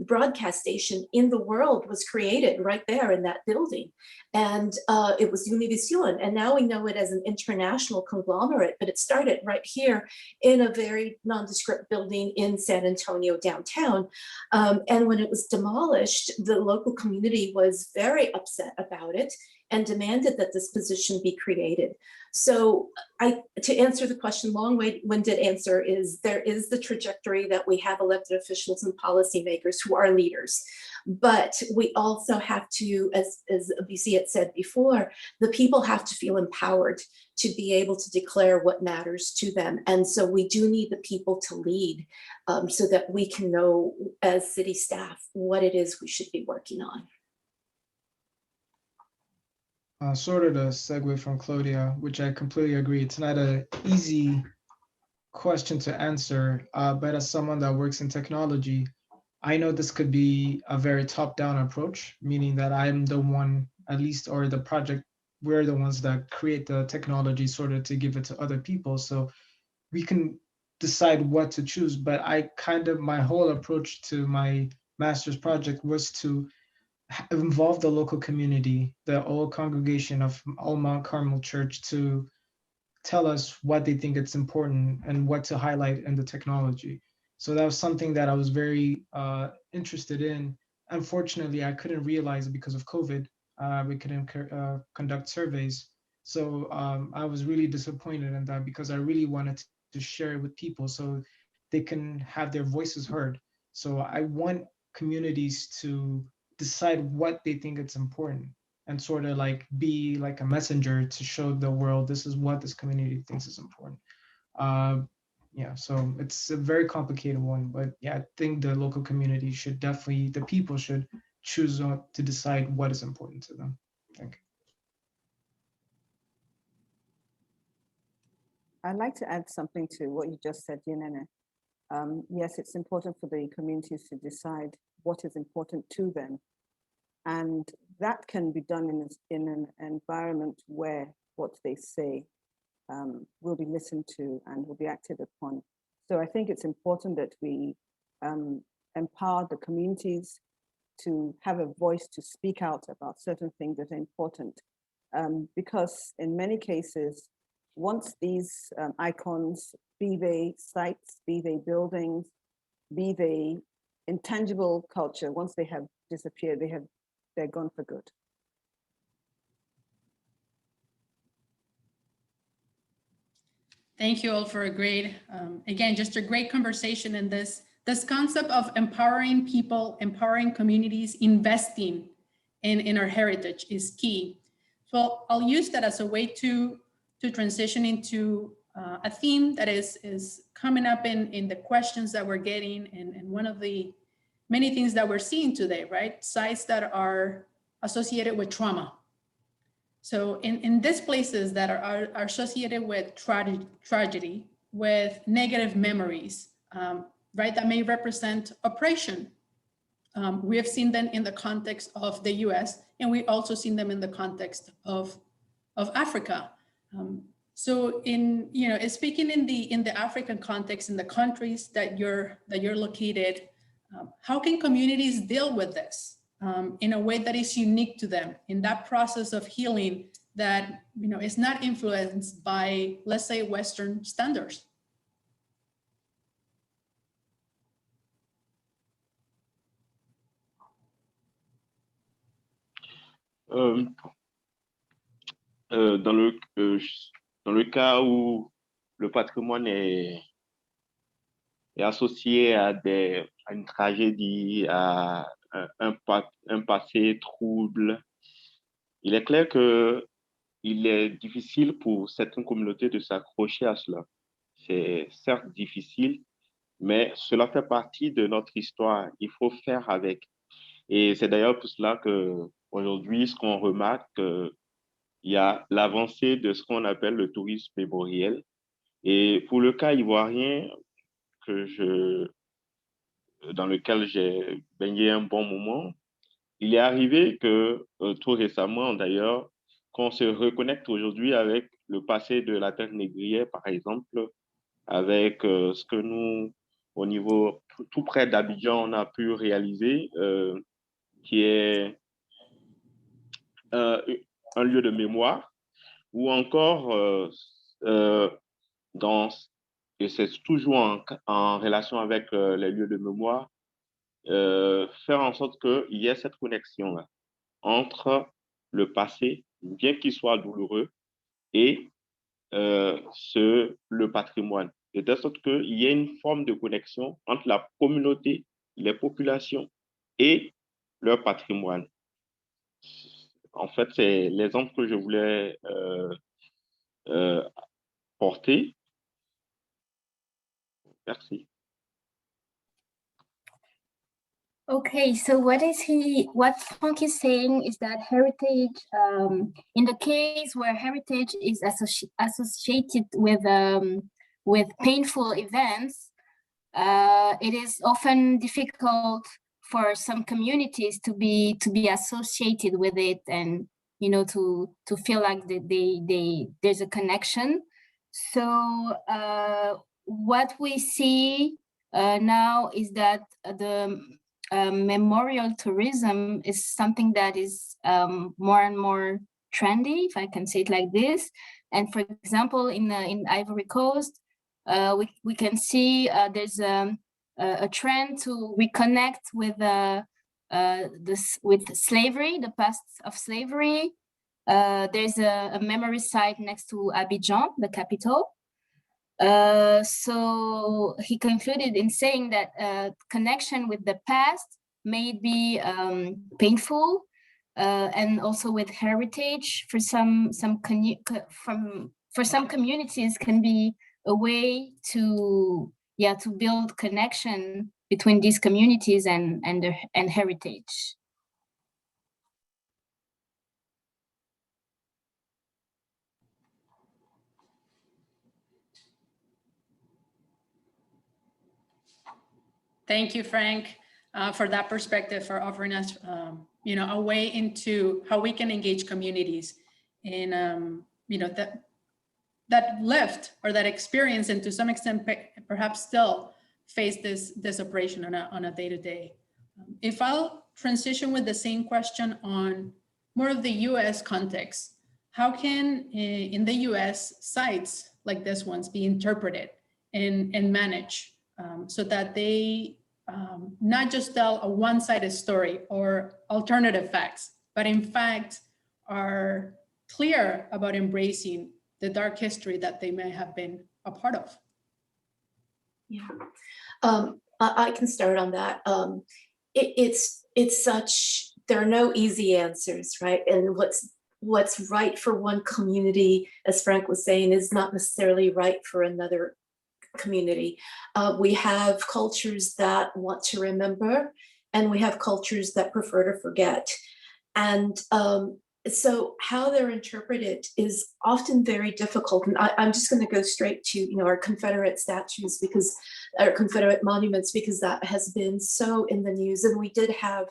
broadcast station in the world was created right there in that building. And it was Univision. And now we know it as an international conglomerate, but it started right here in a very nondescript building in San Antonio downtown. And when it was demolished, the local community was very upset about it and demanded that this position be created. So to answer the question, long-winded answer is there is the trajectory that we have elected officials and policymakers who are leaders. But we also have to, as BC had said before, the people have to feel empowered to be able to declare what matters to them. And so we do need the people to lead so that we can know as city staff what it is we should be working on. Sort of to segue from Claudia, which I completely agree. It's not an easy question to answer, but as someone that works in technology, I know this could be a very top-down approach, meaning that I'm the one, at least, or the project, we're the ones that create the technology sort of to give it to other people. So we can decide what to choose, but my whole approach to my master's project was to involve the local community, the old congregation of Old Mount Carmel Church, to tell us what they think it's important and what to highlight in the technology. So that was something that I was very interested in. Unfortunately, I couldn't realize because of COVID, we couldn't conduct surveys. So I was really disappointed in that because I really wanted to share it with people so they can have their voices heard. So I want communities to decide what they think it's important and sort of like be like a messenger to show the world this is what this community thinks is important. Yeah, so it's a very complicated one, but yeah, I think the local community should definitely, the people should choose to decide what is important to them. Thank you. I'd like to add something to what you just said, Yanene. Yes, it's important for the communities to decide what is important to them. And that can be done in an environment where what they say will be listened to and will be acted upon. So I think it's important that we empower the communities to have a voice to speak out about certain things that are important. Because in many cases, once these icons, be they sites, be they buildings, be they intangible culture, once they have disappeared, they're gone for good. Thank you all for a great, again, just a great conversation in this concept of empowering people, empowering communities, investing in our heritage is key. So I'll use that as a way to transition into a theme that is coming up in the questions that we're getting, and one of the many things that we're seeing today, right? Sites that are associated with trauma. So in these places that are associated with tragedy, with negative memories, right, that may represent oppression. We have seen them in the context of the US, and we also seen them in the context of Africa. So speaking in the African context, in the countries that you're located, how can communities deal with this in a way that is unique to them, in that process of healing that is not influenced by, let's say, Western standards? Dans le cas où le patrimoine est associé à une tragédie, à un passé trouble, il est clair qu'il est difficile pour certaines communautés de s'accrocher à cela. C'est certes difficile, mais cela fait partie de notre histoire. Il faut faire avec. Et c'est d'ailleurs pour cela qu'aujourd'hui, ce qu'on remarque, il y a l'avancée de ce qu'on appelle le tourisme mémoriel. Et pour le cas ivoirien, dans lequel j'ai baigné un bon moment, il est arrivé que, tout récemment d'ailleurs, qu'on se reconnecte aujourd'hui avec le passé de la terre négrière, par exemple, avec ce que nous, au niveau tout près d'Abidjan, on a pu réaliser, qui est un lieu de mémoire, ou encore et c'est toujours en relation avec les lieux de mémoire, faire en sorte qu'il y ait cette connexion-là entre le passé, bien qu'il soit douloureux, et le patrimoine. De telle sorte qu'il y ait une forme de connexion entre la communauté, les populations et leur patrimoine. En fait, c'est l'exemple que je voulais porter. Merci. Okay, so what Frank is saying is that heritage, in the case where heritage is associated with painful events, it is often difficult for some communities to be associated with it, and to feel like there's a connection. So what we see now is that the memorial tourism is something that is more and more trendy, if I can say it like this. And for example, in Ivory Coast, we can see there's a trend to reconnect with with slavery, the past of slavery, There's a memory site next to Abidjan, the capital. So he concluded in saying that connection with the past may be painful, and also with heritage for some communities can be a way to build connection between these communities and heritage. Thank you, Frank, for that perspective, for offering us, a way into how we can engage communities in, that lived or that experience, and to some extent, perhaps still face this oppression on a day-to-day. If I'll transition with the same question on more of the U.S. context, how can in the U.S. sites like this ones be interpreted and managed so that they not just tell a one-sided story or alternative facts, but in fact are clear about embracing the dark history that they may have been a part of? Yeah, I can start on that. It's such, there are no easy answers, right? And what's right for one community, as Frank was saying, is not necessarily right for another community. We have cultures that want to remember, and we have cultures that prefer to forget. And so how they're interpreted is often very difficult. And I'm just going to go straight to our Confederate statues, because our Confederate monuments, because that has been so in the news. And we did have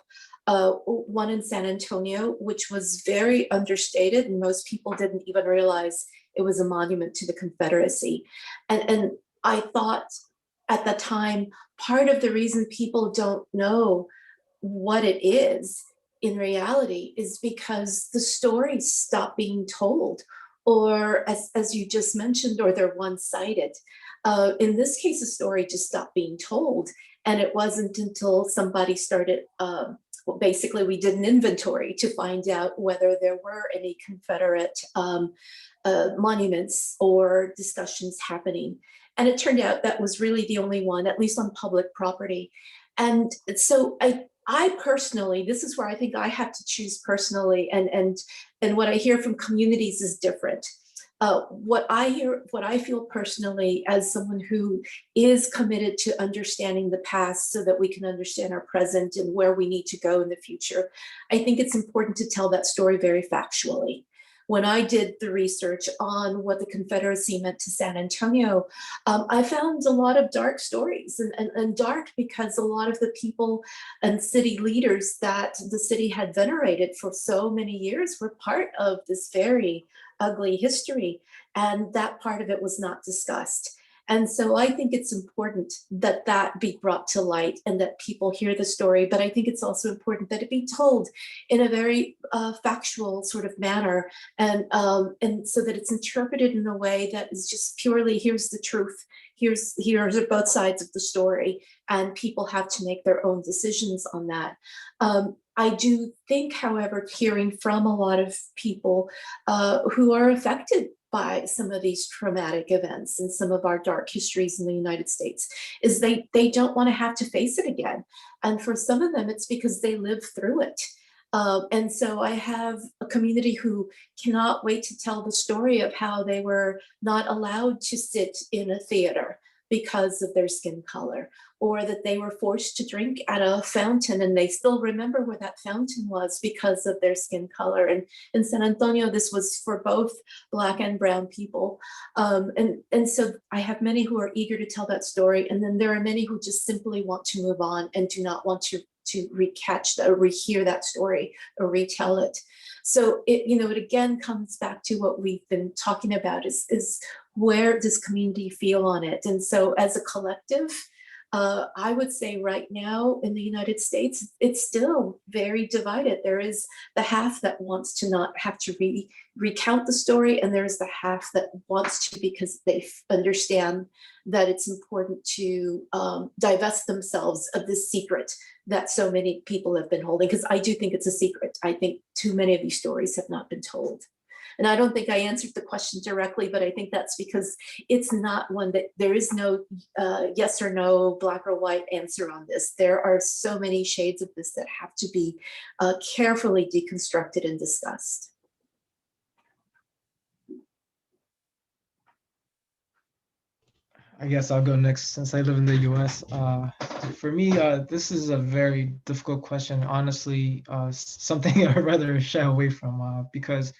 one in San Antonio, which was very understated, and most people didn't even realize it was a monument to the Confederacy. And I thought at the time, part of the reason people don't know what it is in reality is because the stories stop being told, or as you just mentioned, or they're one-sided. In this case, the story just stopped being told. And it wasn't until somebody started, basically we did an inventory to find out whether there were any Confederate monuments or discussions happening. And it turned out that was really the only one, at least on public property. And so I personally, this is where I think I have to choose personally, and what I hear from communities is different. What I feel personally as someone who is committed to understanding the past so that we can understand our present and where we need to go in the future, I think it's important to tell that story very factually. When I did the research on what the Confederacy meant to San Antonio, I found a lot of dark stories, and dark because a lot of the people and city leaders that the city had venerated for so many years were part of this very ugly history, and that part of it was not discussed. And so I think it's important that that be brought to light and that people hear the story, but I think it's also important that it be told in a very factual sort of manner, and so that it's interpreted in a way that is just purely, here's the truth, here's both sides of the story, and people have to make their own decisions on that. I do think, however, hearing from a lot of people who are affected by some of these traumatic events and some of our dark histories in the United States, is they don't want to have to face it again. And for some of them, it's because they lived through it. And so I have a community who cannot wait to tell the story of how they were not allowed to sit in a theater because of their skin color, or that they were forced to drink at a fountain and they still remember where that fountain was because of their skin color. And in San Antonio, this was for both Black and brown people. And so I have many who are eager to tell that story. And then there are many who just simply want to move on and do not want to rehear that story or retell it. So it again comes back to what we've been talking about is where does community feel on it? And so as a collective, I would say right now in the United States, it's still very divided. There is the half that wants to not have to recount the story, and there's the half that wants to because they understand that it's important to divest themselves of this secret that so many people have been holding. Because I do think it's a secret. I think too many of these stories have not been told. And I don't think I answered the question directly, but I think that's because it's not one that there is no yes or no, black or white answer on this. There are so many shades of this that have to be carefully deconstructed and discussed. I guess I'll go next since I live in the US. For me, this is a very difficult question. Honestly, something I'd rather shy away from because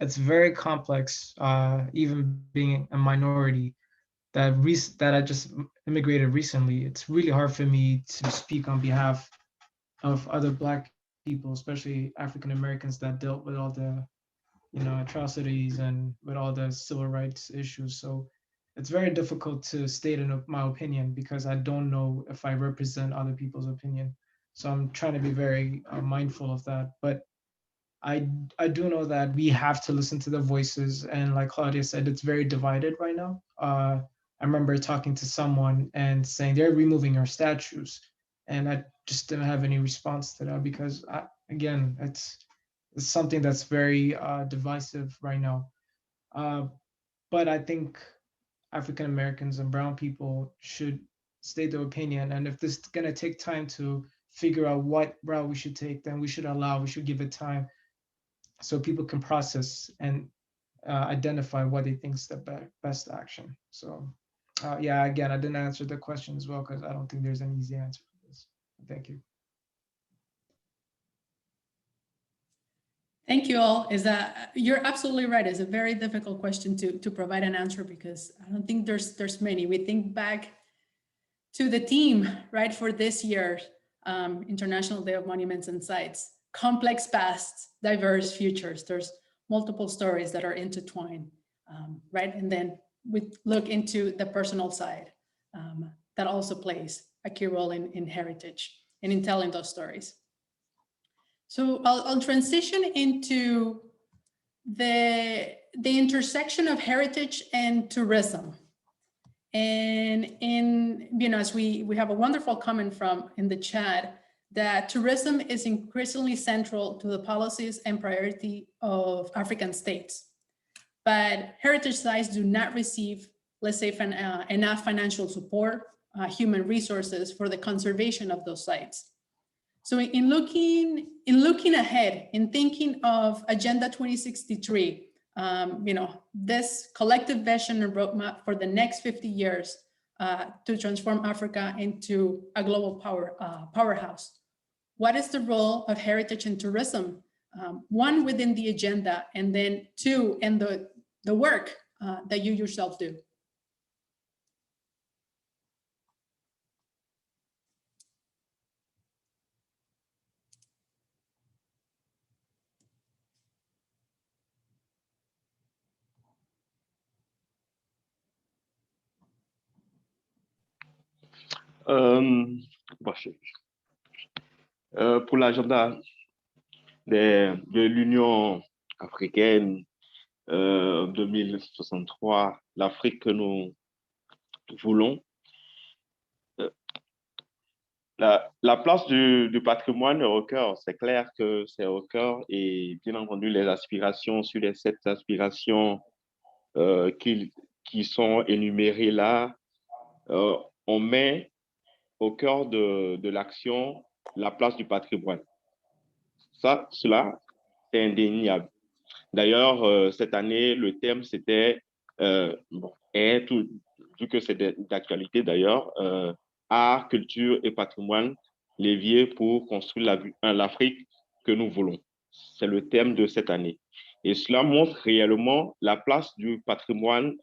it's very complex, even being a minority that I just immigrated recently. It's really hard for me to speak on behalf of other Black people, especially African Americans that dealt with all the, atrocities and with all the civil rights issues. So it's very difficult to state my opinion because I don't know if I represent other people's opinion. So I'm trying to be very mindful of that. But I do know that we have to listen to the voices, and like Claudia said, it's very divided right now. I remember talking to someone and saying they're removing our statues, and I just didn't have any response to that because, again, it's something that's very divisive right now. But I think African Americans and brown people should state their opinion, and if this is going to take time to figure out what route we should take, then we should give it time so people can process and identify what they think is the best action. So yeah, again, I didn't answer the question as well because I don't think there's an easy answer for this. Thank you. Thank you all. You're absolutely right. It's a very difficult question to provide an answer because I don't think there's many. We think back to the theme, right, for this year, International Day of Monuments and Sites. Complex pasts, diverse futures. There's multiple stories that are intertwined, right? And then we look into the personal side that also plays a key role in heritage and in telling those stories. So I'll transition into the intersection of heritage and tourism. And as we have a wonderful comment in the chat, that tourism is increasingly central to the policies and priority of African states. But heritage sites do not receive, let's say, enough financial support, human resources for the conservation of those sites. So in looking ahead, in thinking of Agenda 2063, this collective vision and roadmap for the next 50 years to transform Africa into a global powerhouse. What is the role of heritage and tourism? One, within the agenda, and then two, in the work that you yourself do. Pour l'agenda de l'Union africaine 2063, l'Afrique que nous voulons, la place du patrimoine est au cœur. C'est clair que c'est au cœur et bien entendu les aspirations, sur les 7 aspirations qui sont énumérées là, on met au cœur de l'action la place du patrimoine. Cela, c'est indéniable. D'ailleurs, cette année, le thème, c'était, vu que c'est d'actualité d'ailleurs, art, culture et patrimoine, levier pour construire l'Afrique que nous voulons. C'est le thème de cette année. Et cela montre réellement la place du patrimoine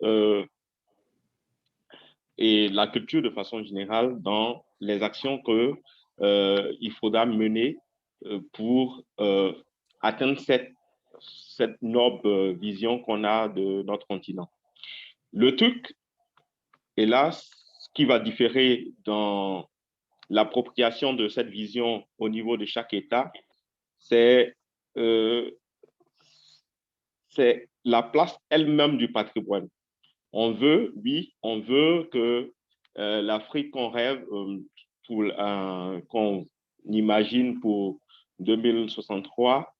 et la culture de façon générale dans les actions qu'il faudra mener pour atteindre cette noble vision qu'on a de notre continent. Le truc, et là, qui va différer dans l'appropriation de cette vision au niveau de chaque État, c'est la place elle-même du patrimoine. On veut que l'Afrique qu'on rêve, qu'on imagine pour 2063,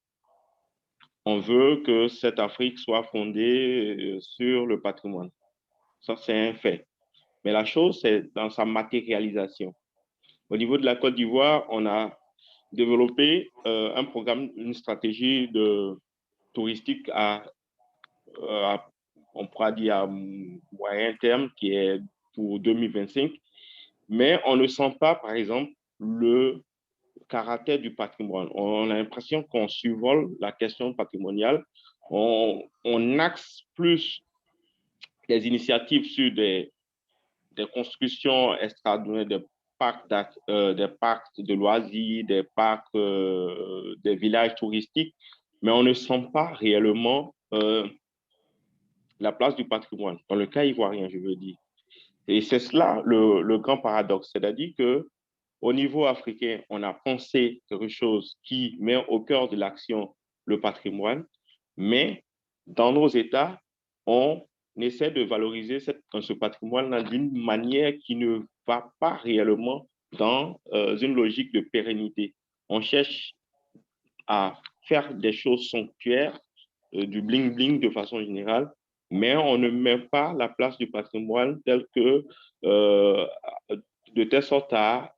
on veut que cette Afrique soit fondée sur le patrimoine. Ça, c'est un fait. Mais la chose, c'est dans sa matérialisation. Au niveau de la Côte d'Ivoire, on a développé un programme, une stratégie touristique on pourra dire à moyen terme, qui est pour 2025. Mais on ne sent pas, par exemple, le caractère du patrimoine. On a l'impression qu'on survole la question patrimoniale. On axe plus les initiatives sur des constructions extraordinaires, des parcs de loisirs, des parcs, des villages touristiques, mais on ne sent pas réellement la place du patrimoine, dans le cas ivoirien, je veux dire. Et c'est cela le grand paradoxe, c'est-à-dire que au niveau africain, on a pensé quelque chose qui met au cœur de l'action le patrimoine, mais dans nos États, on essaie de valoriser ce patrimoine d'une manière qui ne va pas réellement dans une logique de pérennité. On cherche à faire des choses sanctuaires, du bling-bling de façon générale, mais on ne met pas la place du patrimoine de telle sorte à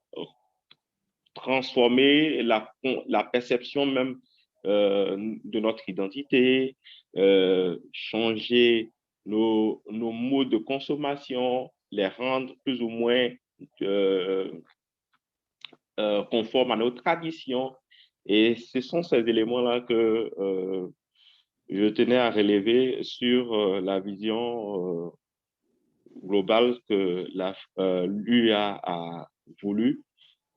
transformer la perception même de notre identité, changer nos modes de consommation, les rendre plus ou moins conformes à nos traditions. Et ce sont ces éléments-là que je tenais à relever sur la vision globale que l'UA a voulu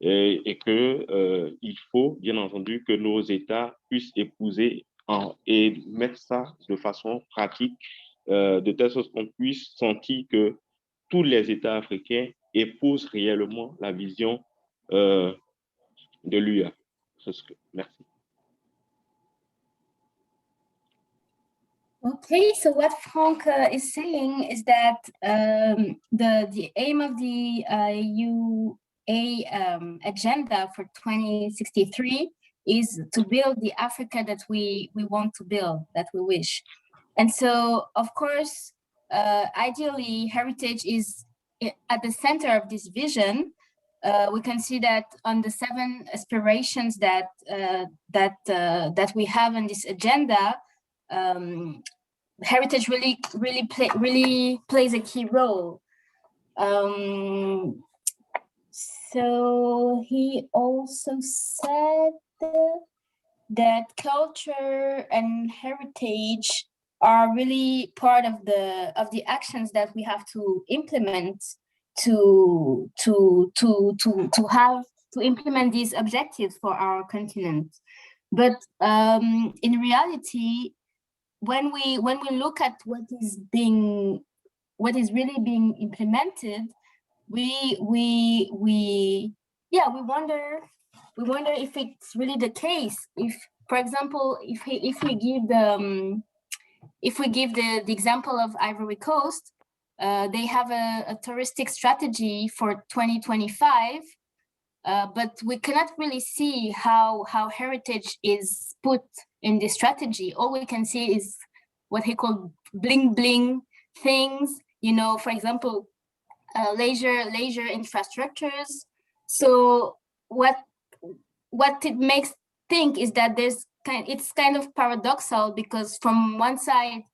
et qu'il faut, bien entendu, que nos États puissent épouser et mettre ça de façon pratique, de telle sorte qu'on puisse sentir que tous les États africains épousent réellement la vision de l'UA. Merci. Okay, so what Frank is saying is that the aim of the UA agenda for 2063 is to build the Africa that we want to build, that we wish. And so, of course, ideally, heritage is at the center of this vision. We can see that on the 7 aspirations that we have in this agenda, heritage really plays a key role. So he also said that culture and heritage are really part of the actions that we have to implement to implement these objectives for our continent. But in reality, when we look at what is really being implemented, we wonder if it's really the case. If, for example, if we give the example of Ivory Coast, they have a touristic strategy for 2025, but we cannot really see how heritage is put in this strategy. All we can see is what he called bling bling things, for example, leisure infrastructures. So what it makes think is that it's kind of paradoxal, because from one side,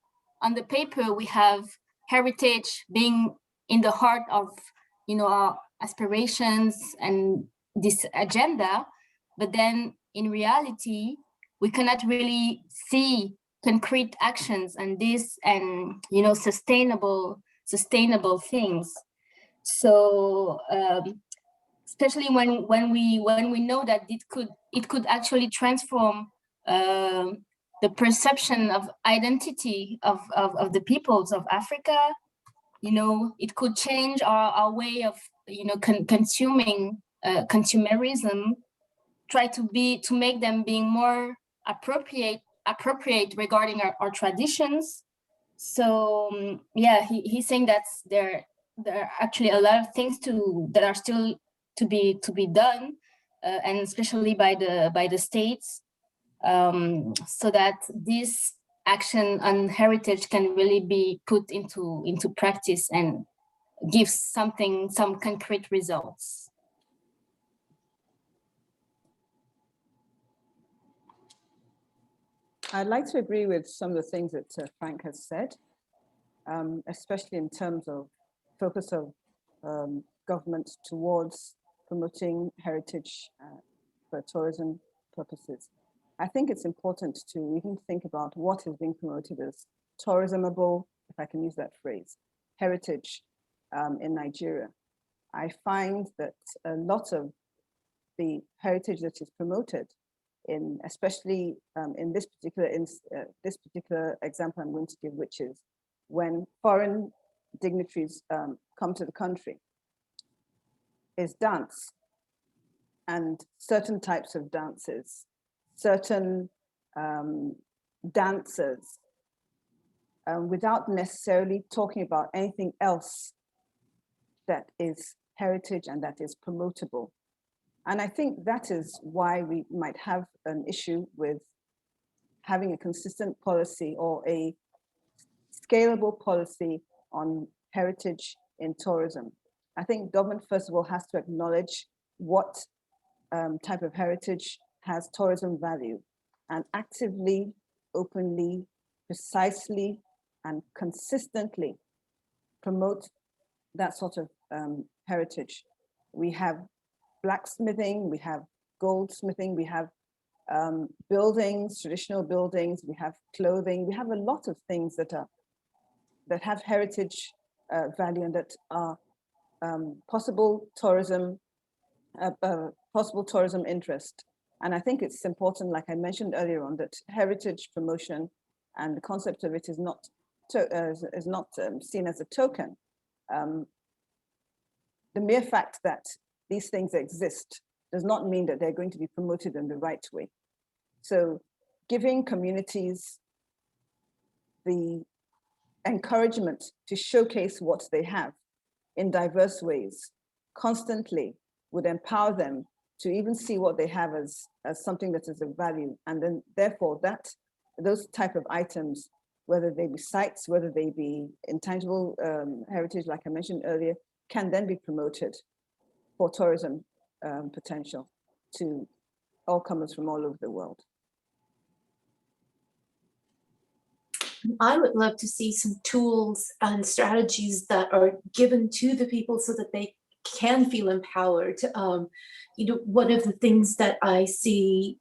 on the paper, we have heritage being in the heart of our aspirations and this agenda, but then in reality we cannot really see concrete actions and sustainable things. So especially when we know that it could actually transform the perception of identity of the peoples of Africa, it could change our way of, consuming, consumerism, try to make them being more appropriate regarding our traditions. So yeah, he's saying that there are actually a lot of things that are still to be done, and especially by the states, so that this action on heritage can really be put into practice and give some concrete results. I'd like to agree with some of the things that Frank has said, especially in terms of focus of governments towards promoting heritage for tourism purposes. I think it's important to even think about what is being promoted as tourismable, if I can use that phrase, heritage in Nigeria. I find that a lot of the heritage that is promoted, especially in this particular example I'm going to give, which is when foreign dignitaries come to the country, is dance and certain types of dances, certain dancers, without necessarily talking about anything else that is heritage and that is promotable. And I think that is why we might have an issue with having a consistent policy or a scalable policy on heritage in tourism. I think government, first of all, has to acknowledge what type of heritage has tourism value and actively, openly, precisely, and consistently promote that sort of heritage. We have blacksmithing, we have goldsmithing, we have buildings, traditional buildings, we have clothing, we have a lot of things that have heritage value and that are possible tourism interest. And I think it's important, like I mentioned earlier on, that heritage promotion and the concept of it is not seen as a token. The mere fact that these things exist does not mean that they're going to be promoted in the right way. So giving communities the encouragement to showcase what they have in diverse ways constantly would empower them to even see what they have as something that is of value. And then therefore those type of items, whether they be sites, whether they be intangible heritage, like I mentioned earlier, can then be promoted for tourism potential to all comers from all over the world. I would love to see some tools and strategies that are given to the people so that they can feel empowered. One of the things that I see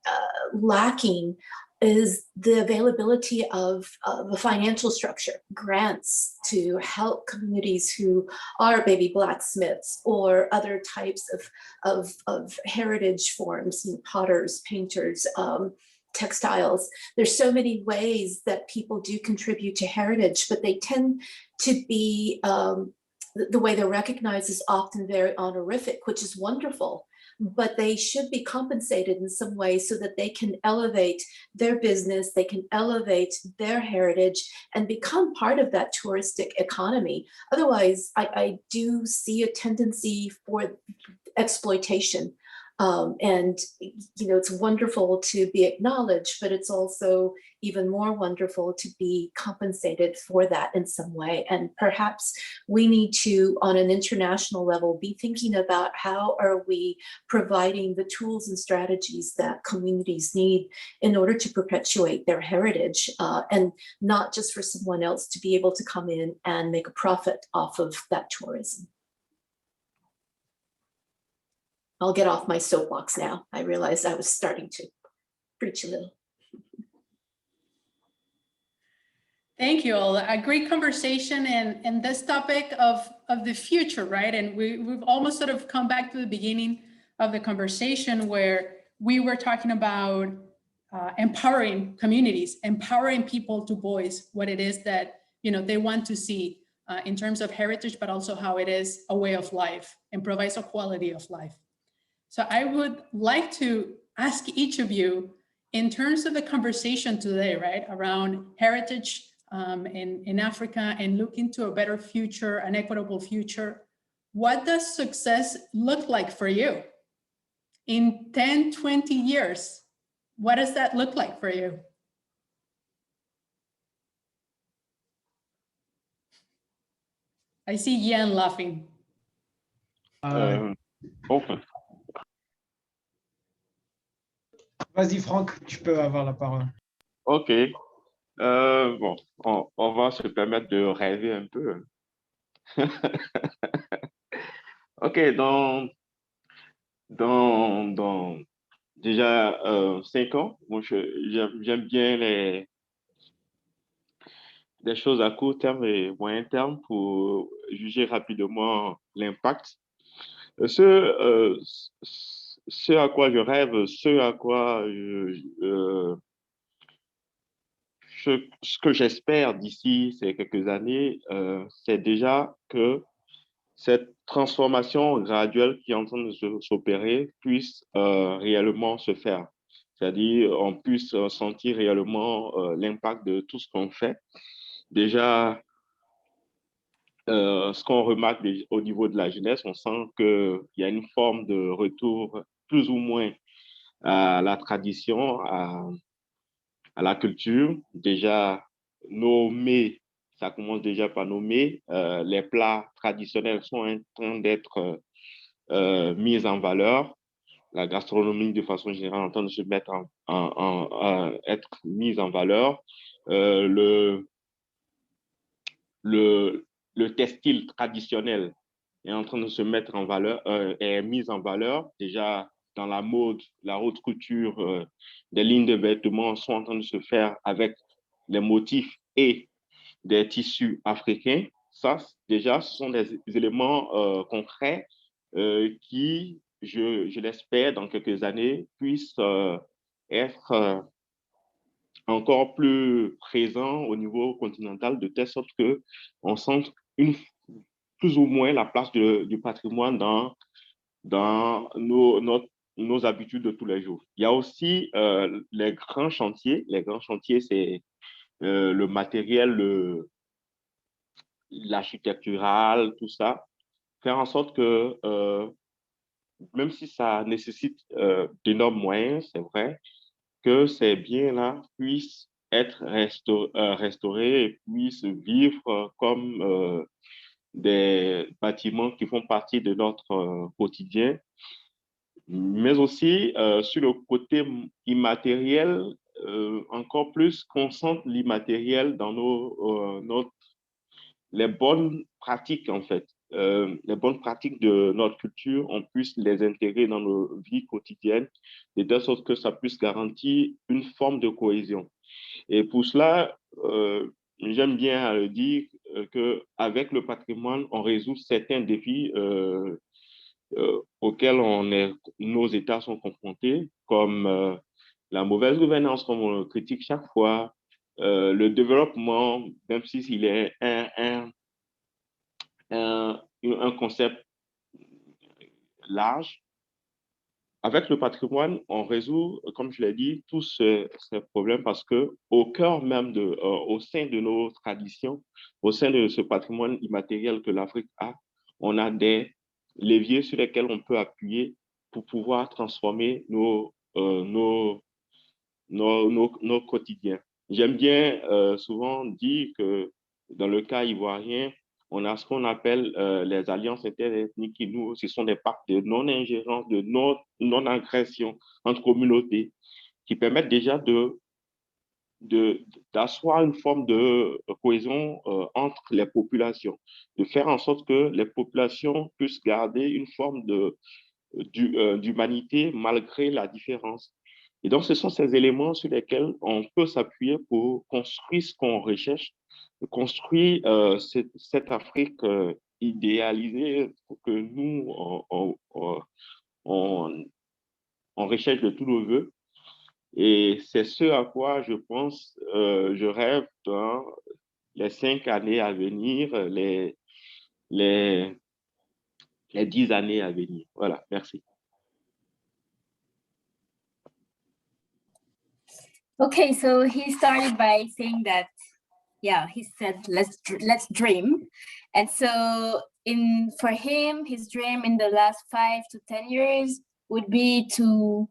lacking is the availability of a financial structure, grants to help communities who are baby blacksmiths or other types of heritage forms, potters, painters, textiles. There's so many ways that people do contribute to heritage, but they tend to be, the way they're recognized is often very honorific, which is wonderful, but they should be compensated in some way so that they can elevate their business, they can elevate their heritage and become part of that touristic economy. Otherwise, I do see a tendency for exploitation. And it's wonderful to be acknowledged, but it's also even more wonderful to be compensated for that in some way. And perhaps we need to, on an international level, be thinking about how are we providing the tools and strategies that communities need in order to perpetuate their heritage, and not just for someone else to be able to come in and make a profit off of that tourism. I'll get off my soapbox now. I realized I was starting to preach a little. Thank you all. A great conversation and this topic of the future, right? And we've almost sort of come back to the beginning of the conversation where we were talking about empowering communities, empowering people to voice what it is that they want to see in terms of heritage, but also how it is a way of life and provides a quality of life. So I would like to ask each of you, in terms of the conversation today, right, around heritage in Africa and looking to a better future, an equitable future, what does success look like for you? In 10, 20 years, what does that look like for you? I see Yan laughing. Okay. Vas-y, Franck, tu peux avoir la parole. OK. Bon, on va se permettre de rêver un peu. OK, dans déjà 5 ans, moi, j'aime bien des choses à court terme et moyen terme pour juger rapidement l'impact. Ce à quoi je rêve, ce à quoi ce que j'espère d'ici ces quelques années, c'est déjà que cette transformation graduelle qui est en train de s'opérer puisse réellement se faire. C'est-à-dire, on puisse sentir réellement l'impact de tout ce qu'on fait. Déjà, ce qu'on remarque au niveau de la jeunesse, on sent qu'il y a une forme de retour plus ou moins à la tradition, à la culture. Déjà, nommer, ça commence déjà par nommer. Les plats traditionnels sont en train d'être mis en valeur. La gastronomie, de façon générale, est en train de se mettre être mise en valeur. Le textile traditionnel est en train de se mettre en valeur, est mis en valeur. Déjà, dans la mode, la haute couture, des lignes de vêtements sont en train de se faire avec les motifs et des tissus africains. Ça, déjà, ce sont des éléments concrets qui, je l'espère, dans quelques années, puissent être encore plus présents au niveau continental, de telle sorte qu'on sente plus ou moins la place du patrimoine dans nos habitudes de tous les jours. Il y a aussi les grands chantiers. Les grands chantiers, c'est le matériel, l'architectural, tout ça. Faire en sorte que, même si ça nécessite d'énormes moyens, c'est vrai, que ces biens-là puissent être restaurés et puissent vivre comme des bâtiments qui font partie de notre quotidien, mais aussi sur le côté immatériel, encore plus qu'on sente l'immatériel dans les bonnes pratiques, en fait. Les bonnes pratiques de notre culture, on puisse les intégrer dans nos vies quotidiennes, de telle sorte que ça puisse garantir une forme de cohésion. Et pour cela, j'aime bien le dire qu'avec le patrimoine, on résout certains défis auxquels nos États sont confrontés, comme la mauvaise gouvernance, comme on le critique chaque fois, le développement, même s'il est un concept large. Avec le patrimoine, on résout, comme je l'ai dit, tous ces problèmes parce que au cœur même au sein de nos traditions, au sein de ce patrimoine immatériel que l'Afrique a, on a des leviers sur lesquels on peut appuyer pour pouvoir transformer nos quotidiens. J'aime bien souvent dire que dans le cas ivoirien, on a ce qu'on appelle les alliances interethniques qui, nous, ce sont des pactes de non-ingérence, de non-agression entre communautés qui permettent déjà d'asseoir une forme de cohésion entre les populations, de faire en sorte que les populations puissent garder une forme d'humanité malgré la différence. Et donc, ce sont ces éléments sur lesquels on peut s'appuyer pour construire ce qu'on recherche, construire cette Afrique idéalisée que nous, on recherche de tous nos voeux. Et c'est ce à quoi je pense, je rêve dans les 5 années à venir, les 10 années à venir. Voilà, merci. Okay, so he started by saying that, yeah, he said, let's dream. And so for him, his dream in the last 5 to 10 years would be to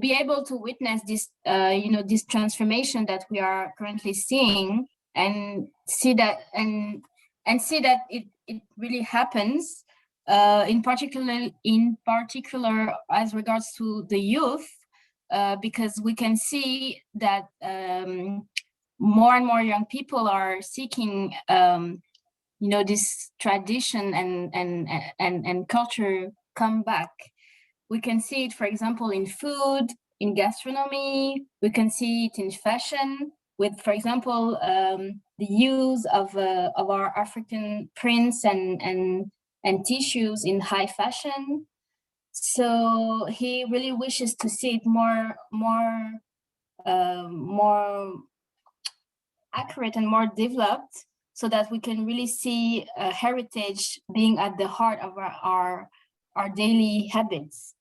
be able to witness this, this transformation that we are currently seeing, and see that it really happens, in particular as regards to the youth, because we can see that more and more young people are seeking, this tradition and culture come back. We can see it, for example, in food, in gastronomy. We can see it in fashion, with, for example, the use of our African prints and tissues in high fashion. So he really wishes to see it more accurate and more developed, so that we can really see heritage being at the heart of our daily habits.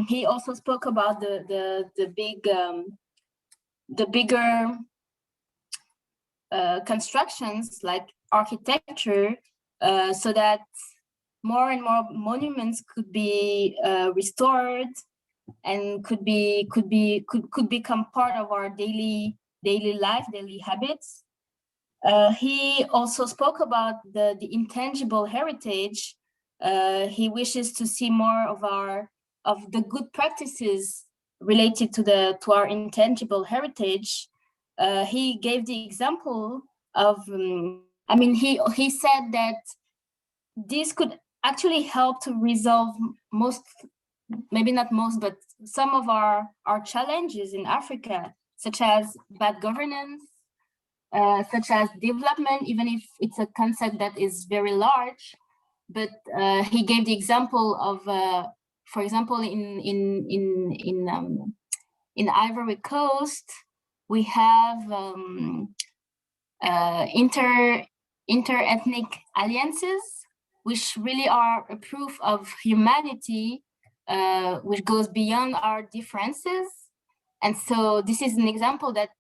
He also spoke about the bigger constructions like architecture, so that more and more monuments could be restored and could become part of our daily life, daily habits. He also spoke about the intangible heritage. He wishes to see more of the good practices related to our intangible heritage. He gave the example of, he said that this could actually help to resolve maybe not most, but some of our challenges in Africa, such as bad governance, such as development, even if it's a concept that is very large. But he gave the example of, for example, in Ivory Coast, we have inter-ethnic alliances, which really are a proof of humanity, which goes beyond our differences. And so this is an example that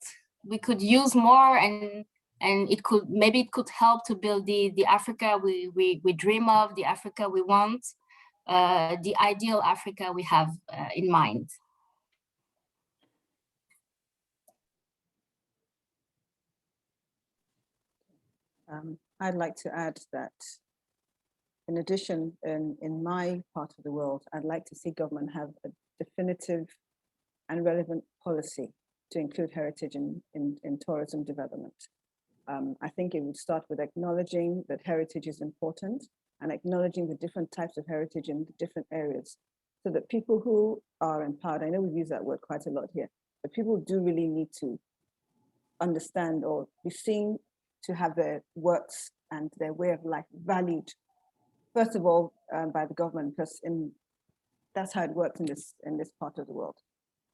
we could use more, and it could help to build the Africa we dream of, the Africa we want, the ideal Africa we have in mind. I'd like to add that, in addition, in my part of the world, I'd like to see government have a definitive and relevant policy to include heritage in tourism development. I think it would start with acknowledging that heritage is important, and acknowledging the different types of heritage in the different areas, so that people who are empowered, I know we've used that word quite a lot here, but people do really need to understand or be seen to have their works and their way of life valued, first of all, by the government, because that's how it works in this part of the world,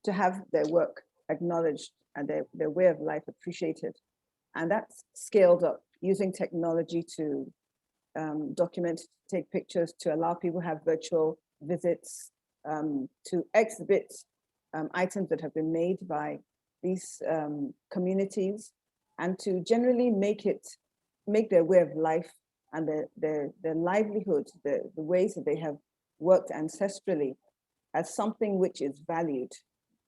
to have their work acknowledged and their way of life appreciated. And that's scaled up using technology to document, take pictures, to allow people to have virtual visits, to exhibit items that have been made by these communities, and to generally make their way of life and their livelihood, the ways that they have worked ancestrally, as something which is valued.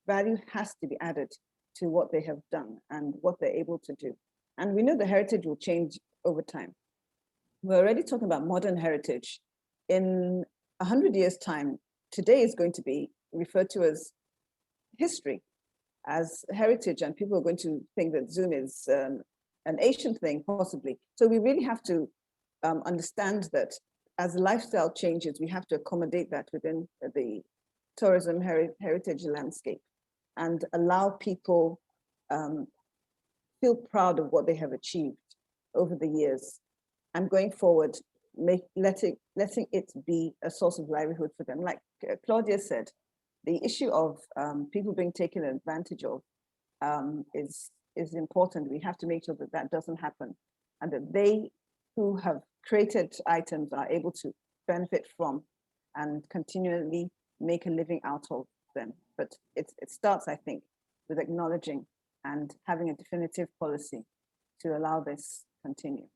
Value has to be added to what they have done and what they're able to do. And we know the heritage will change over time. We're already talking about modern heritage. In 100 years' time, today is going to be referred to as history, as heritage, and people are going to think that Zoom is an Asian thing, possibly. So we really have to understand that as lifestyle changes, we have to accommodate that within the tourism heritage landscape, and allow people feel proud of what they have achieved over the years, and going forward, letting it be a source of livelihood for them. Like Claudia said, the issue of people being taken advantage of is is important. We have to make sure that that doesn't happen, and that they who have created items are able to benefit from and continually make a living out of them. But it starts, I think, with acknowledging and having a definitive policy to allow this continue.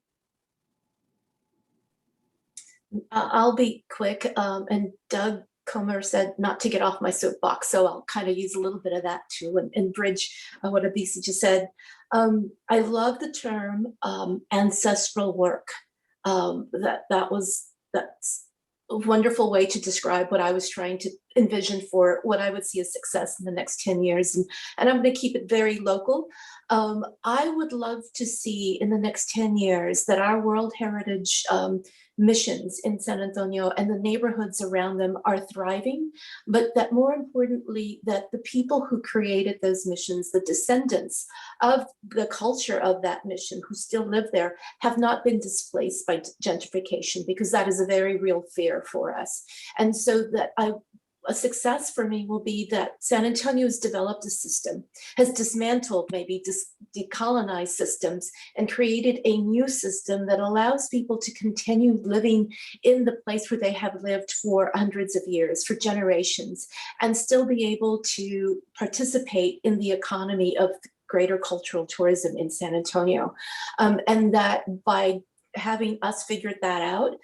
I'll be quick. And Doug Comer said not to get off my soapbox, so I'll kind of use a little bit of that too and bridge what Abisi just said. I love the term ancestral work. That's a wonderful way to describe what I was trying to envision for what I would see as success in the next 10 years. And I'm going to keep it very local. I would love to see in the next 10 years that our World Heritage missions in San Antonio and the neighborhoods around them are thriving, but that more importantly, that the people who created those missions, the descendants of the culture of that mission who still live there, have not been displaced by gentrification, because that is a very real fear for us. And so that a success for me will be that San Antonio has developed a system, has dismantled, maybe decolonized systems, and created a new system that allows people to continue living in the place where they have lived for hundreds of years, for generations, and still be able to participate in the economy of greater cultural tourism in San Antonio. And that by having us figured that out,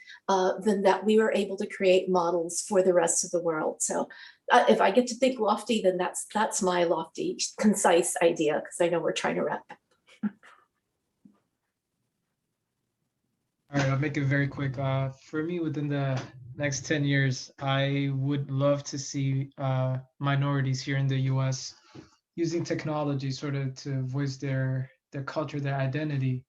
then that we were able to create models for the rest of the world. So if I get to think lofty, then that's my lofty, concise idea, because I know we're trying to wrap up. All right, I'll make it very quick. For me, within the next 10 years, I would love to see minorities here in the US using technology sort of to voice their culture, their identity,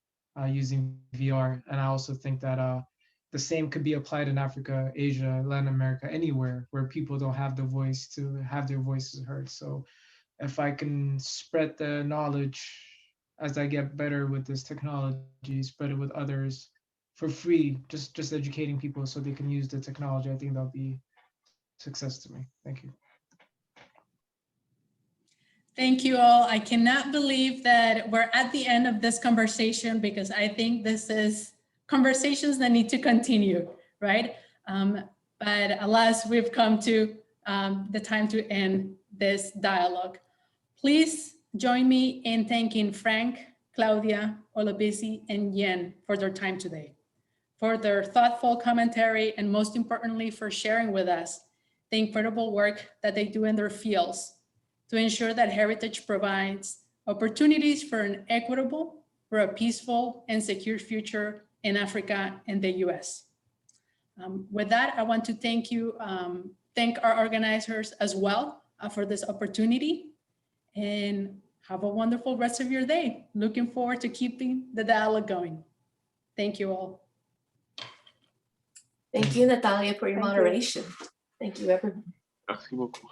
using VR. And I also think that the same could be applied in Africa, Asia, Latin America, anywhere where people don't have the voice to have their voices heard. So if I can spread the knowledge as I get better with this technology, spread it with others for free, just educating people so they can use the technology, I think that'll be success to me. Thank you. Thank you all. I cannot believe that we're at the end of this conversation, because I think this is conversations that need to continue, right? But alas, we've come to the time to end this dialogue. Please join me in thanking Frank, Claudia, Olabisi, and Yen for their time today, for their thoughtful commentary, and most importantly, for sharing with us the incredible work that they do in their fields to ensure that heritage provides opportunities for an equitable, for a peaceful and secure future in Africa and the US. With that, I want to thank our organizers as well for this opportunity, and have a wonderful rest of your day. Looking forward to keeping the dialogue going. Thank you all. Thank you, Natalia, for your moderation. Thank you, everyone. Merci beaucoup.